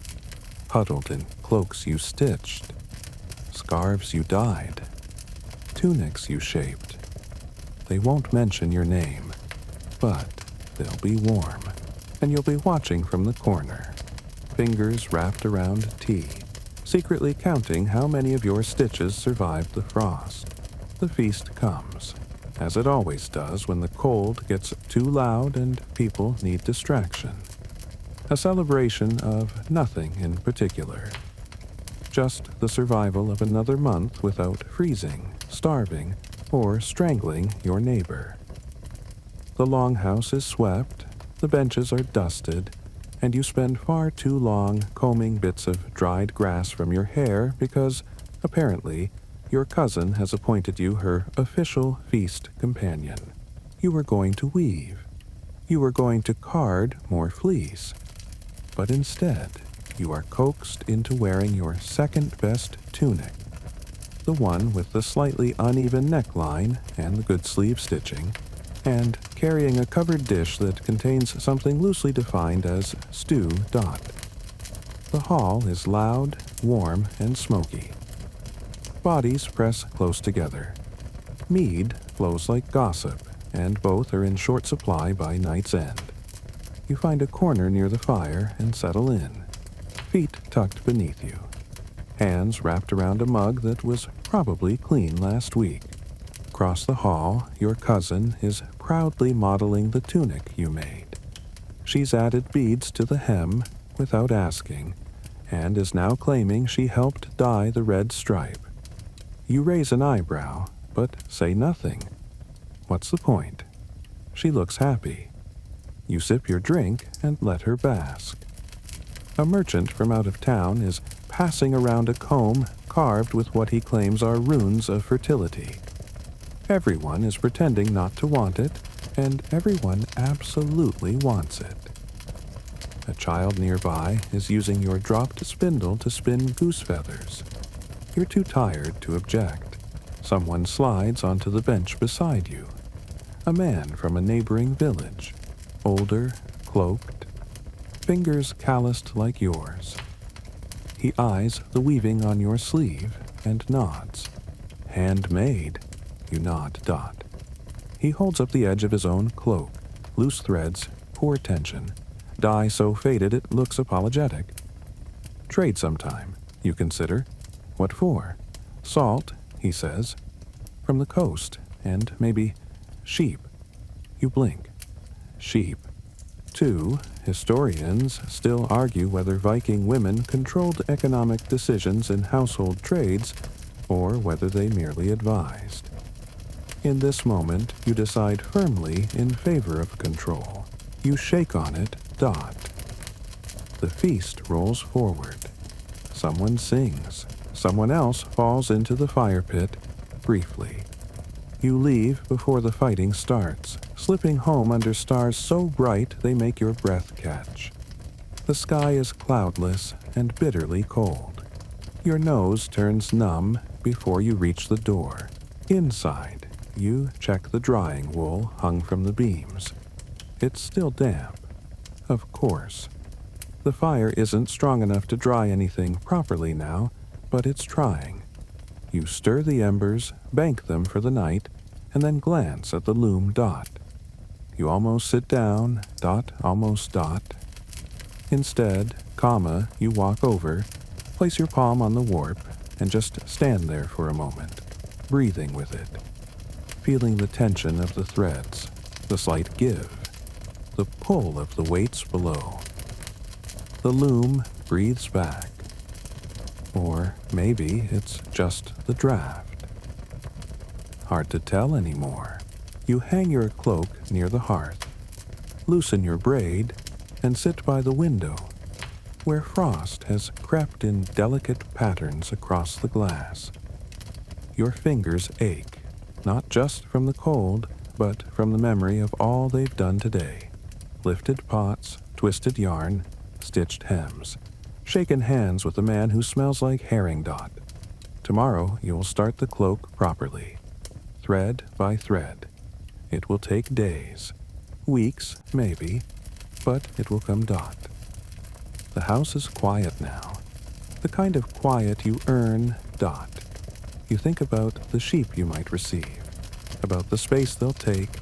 huddled in cloaks you stitched, scarves you dyed, tunics you shaped, they won't mention your name, but they'll be warm, and you'll be watching from the corner, fingers wrapped around tea, secretly counting how many of your stitches survived the frost. The feast comes, as it always does when the cold gets too loud and people need distraction. A celebration of nothing in particular, just the survival of another month without freezing, starving, or strangling your neighbor. The longhouse is swept, the benches are dusted, and you spend far too long combing bits of dried grass from your hair because, apparently, your cousin has appointed you her official feast companion. You were going to weave. You were going to card more fleece. But instead, you are coaxed into wearing your second-best tunic, the one with the slightly uneven neckline and the good sleeve stitching, and carrying a covered dish that contains something loosely defined as stew. The hall is loud, warm, and smoky. Bodies press close together. Mead flows like gossip, and both are in short supply by night's end. You find a corner near the fire and settle in, feet tucked beneath you, hands wrapped around a mug that was probably clean last week. Across the hall, your cousin is proudly modeling the tunic you made. She's added beads to the hem without asking, and is now claiming she helped dye the red stripe. You raise an eyebrow, but say nothing. What's the point? She looks happy. You sip your drink and let her bask. A merchant from out of town is passing around a comb carved with what he claims are runes of fertility. Everyone is pretending not to want it, and everyone absolutely wants it. A child nearby is using your dropped spindle to spin goose feathers. You're too tired to object. Someone slides onto the bench beside you. A man from a neighboring village, older, cloaked, fingers calloused like yours. He eyes the weaving on your sleeve and nods. Handmade, you nod. He holds up the edge of his own cloak, loose threads, poor tension, dye so faded it looks apologetic. Trade sometime, you consider. What for? Salt, he says. From the coast, and maybe sheep. You blink. Sheep. 2, historians still argue whether Viking women controlled economic decisions in household trades or whether they merely advised. In this moment, you decide firmly in favor of control. You shake on it. The feast rolls forward. Someone sings. Someone else falls into the fire pit, briefly. You leave before the fighting starts, slipping home under stars so bright they make your breath catch. The sky is cloudless and bitterly cold. Your nose turns numb before you reach the door. Inside, you check the drying wool hung from the beams. It's still damp. Of course. The fire isn't strong enough to dry anything properly now, but it's trying. You stir the embers, bank them for the night, and then glance at the loom. You almost sit down, almost. Instead, you walk over, place your palm on the warp, and just stand there for a moment, breathing with it, feeling the tension of the threads, the slight give, the pull of the weights below. The loom breathes back. Or maybe it's just the draft. Hard to tell anymore. You hang your cloak near the hearth, loosen your braid, and sit by the window, where frost has crept in delicate patterns across the glass. Your fingers ache, not just from the cold, but from the memory of all they've done today. Lifted pots, twisted yarn, stitched hems, shaken hands with a man who smells like herring dot. Tomorrow you'll start the cloak properly, thread by thread. It will take days, weeks maybe, but it will come dot. The house is quiet now, the kind of quiet you earn dot. You think about the sheep you might receive, about the space they'll take,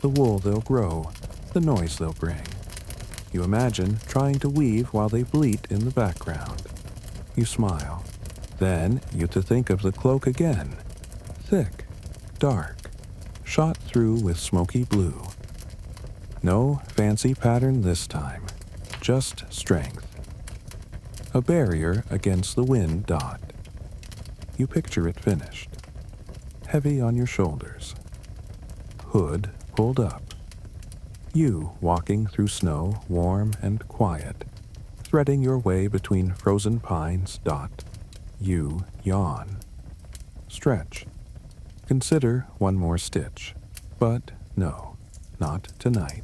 the wool they'll grow, the noise they'll bring. You imagine trying to weave while they bleat in the background. You smile. Then you to think of the cloak again, thick, dark, shot through with smoky blue. No fancy pattern this time, just strength. A barrier against the wind dot. You picture it finished, heavy on your shoulders. Hood pulled up. You walking through snow, warm and quiet, threading your way between frozen pines dot. You yawn. Stretch. Consider one more stitch. But no, not tonight.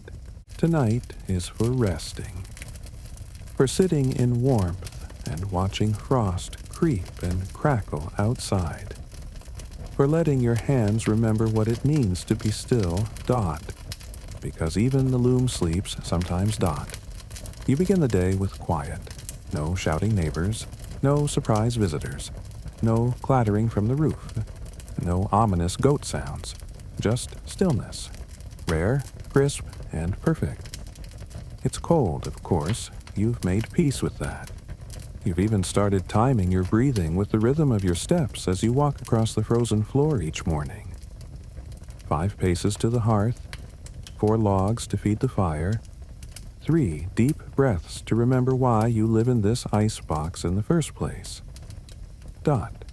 Tonight is for resting. For sitting in warmth and watching frost creep and crackle outside. For letting your hands remember what it means to be still dot. Because even the loom sleeps sometimes dot. You begin the day with quiet. No shouting neighbors. No surprise visitors. No clattering from the roof. No ominous goat sounds. Just stillness. Rare, crisp, and perfect. It's cold, of course. You've made peace with that. You've even started timing your breathing with the rhythm of your steps as you walk across the frozen floor each morning. 5 paces to the hearth, 4 logs to feed the fire, 3 deep breaths to remember why you live in this ice box in the first place. Dot.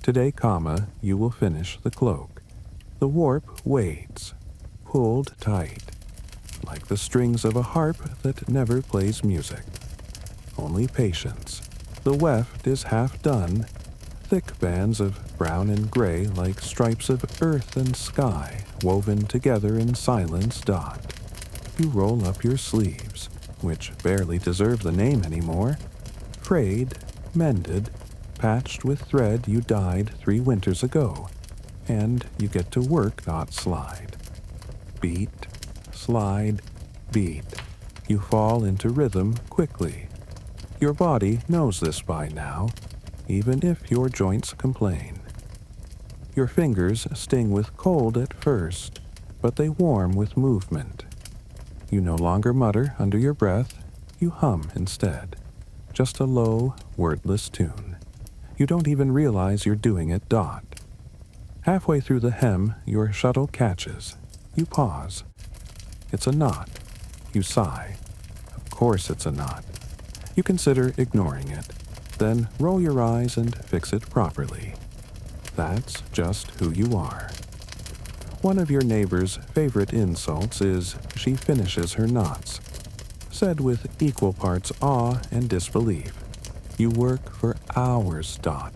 Today, comma, you will finish the cloak. The warp waits, pulled tight, like the strings of a harp that never plays music. Only patience. The weft is half done, thick bands of brown and gray like stripes of earth and sky woven together in silence dot. You roll up your sleeves, which barely deserve the name anymore, frayed, mended, patched with thread you dyed 3 winters ago, and you get to work dot slide. Beat, slide, beat. You fall into rhythm quickly. Your body knows this by now, even if your joints complain. Your fingers sting with cold at first, but they warm with movement. You no longer mutter under your breath, you hum instead. Just a low, wordless tune. You don't even realize you're doing it dot. Halfway through the hem, your shuttle catches. You pause. It's a knot. You sigh. Of course it's a knot. You consider ignoring it, then roll your eyes and fix it properly. That's just who you are. One of your neighbor's favorite insults is she finishes her knots, said with equal parts awe and disbelief. You work for hours dot.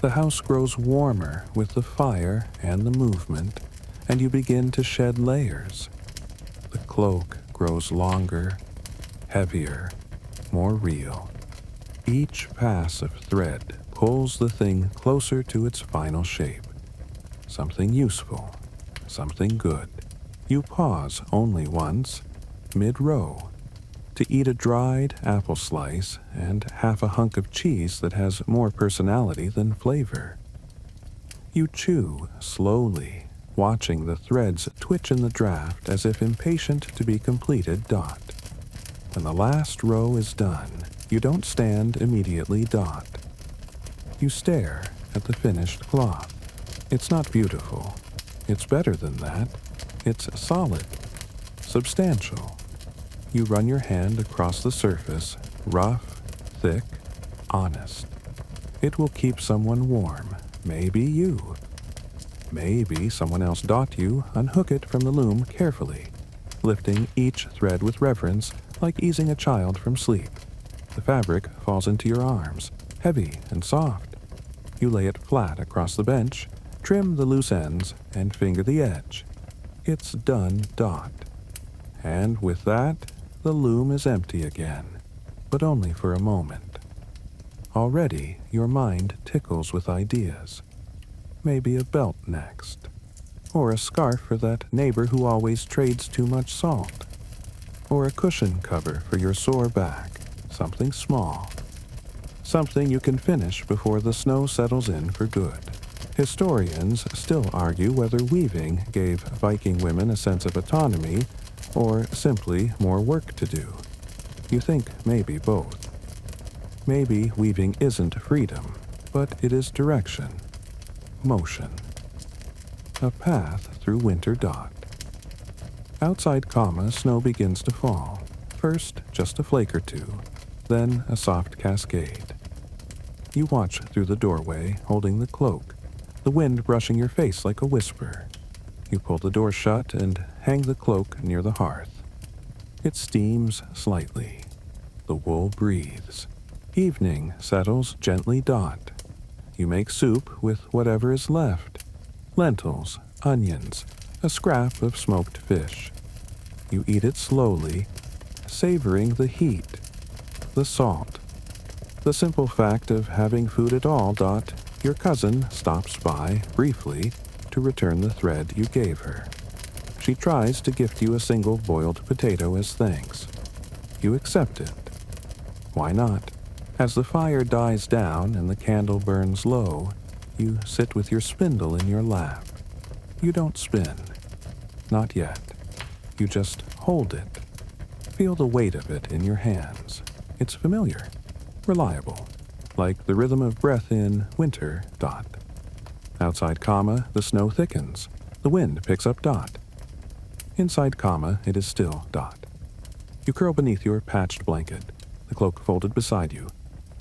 The house grows warmer with the fire and the movement, and you begin to shed layers. The cloak grows longer, heavier, more real. Each pass of thread pulls the thing closer to its final shape. Something useful, something good. You pause only once, mid-row, to eat a dried apple slice and half a hunk of cheese that has more personality than flavor. You chew slowly, watching the threads twitch in the draft as if impatient to be completed dot. When the last row is done, you don't stand immediately dot. You stare at the finished cloth. It's not beautiful. It's better than that. It's solid, substantial. You run your hand across the surface, rough, thick, honest. It will keep someone warm, maybe you. Maybe someone else dot you, unhook it from the loom carefully, lifting each thread with reverence like easing a child from sleep. The fabric falls into your arms, heavy and soft. You lay it flat across the bench, trim the loose ends, and finger the edge. It's done, Dot. And with that, the loom is empty again, but only for a moment. Already, your mind tickles with ideas. Maybe a belt next, or a scarf for that neighbor who always trades too much salt, or a cushion cover for your sore back, something small. Something you can finish before the snow settles in for good. Historians still argue whether weaving gave Viking women a sense of autonomy or simply more work to do. You think maybe both. Maybe weaving isn't freedom, but it is direction, motion. A path through winter. Dot. Outside, snow begins to fall. First, just a flake or two, then a soft cascade. You watch through the doorway, holding the cloak, the wind brushing your face like a whisper. You pull the door shut and hang the cloak near the hearth. It steams slightly. The wool breathes. Evening settles gently. Dot. You make soup with whatever is left. Lentils, onions, a scrap of smoked fish. You eat it slowly, savoring the heat, the salt, the simple fact of having food at all. Dot. Your cousin stops by, briefly, to return the thread you gave her. She tries to gift you a single boiled potato as thanks. You accept it. Why not? As the fire dies down and the candle burns low, you sit with your spindle in your lap. You don't spin. Not yet. You just hold it. Feel the weight of it in your hands. It's familiar, reliable, like the rhythm of breath in winter. Dot. Outside, the snow thickens. The wind picks up. Dot. Inside, it is still. Dot. You curl beneath your patched blanket, the cloak folded beside you,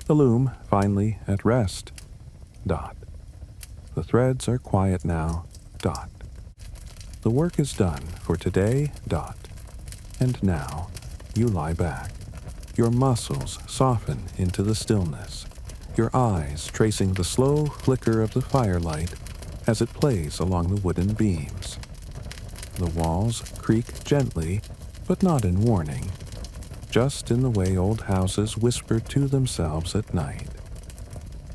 the loom finally at rest. Dot. The threads are quiet now. Dot. The work is done for today. Dot. And now, you lie back. Your muscles soften into the stillness, your eyes tracing the slow flicker of the firelight as it plays along the wooden beams. The walls creak gently, but not in warning, just in the way old houses whisper to themselves at night.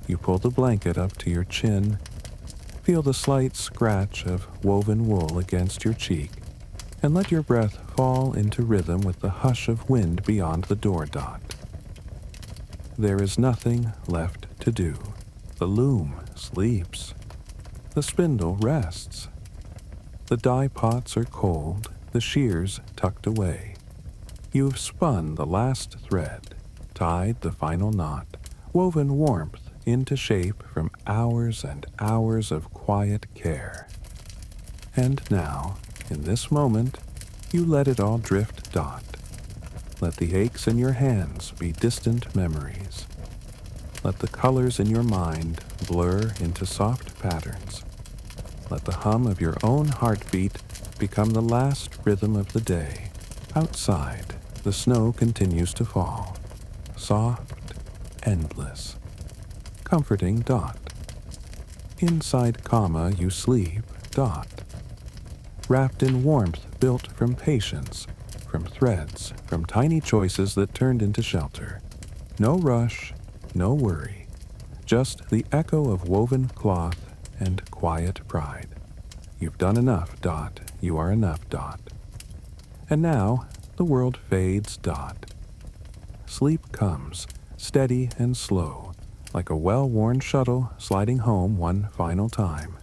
You pull the blanket up to your chin, feel the slight scratch of woven wool against your cheek, and let your breath fall into rhythm with the hush of wind beyond the door. Dot. There is nothing left to do. The loom sleeps. The spindle rests. The dye pots are cold, the shears tucked away. You've spun the last thread, tied the final knot, woven warmth into shape from hours and hours of quiet care. And now, in this moment, you let it all drift. Dot. Let the aches in your hands be distant memories. Let the colors in your mind blur into soft patterns. Let the hum of your own heartbeat become the last rhythm of the day. Outside, the snow continues to fall. Soft, endless, comforting. Dot. Inside, you sleep. Dot. Wrapped in warmth built from patience, from threads, from tiny choices that turned into shelter. No rush, no worry, just the echo of woven cloth and quiet pride. You've done enough. Dot. You are enough. Dot. And now the world fades. Dot. Sleep comes, steady and slow, like a well-worn shuttle sliding home one final time.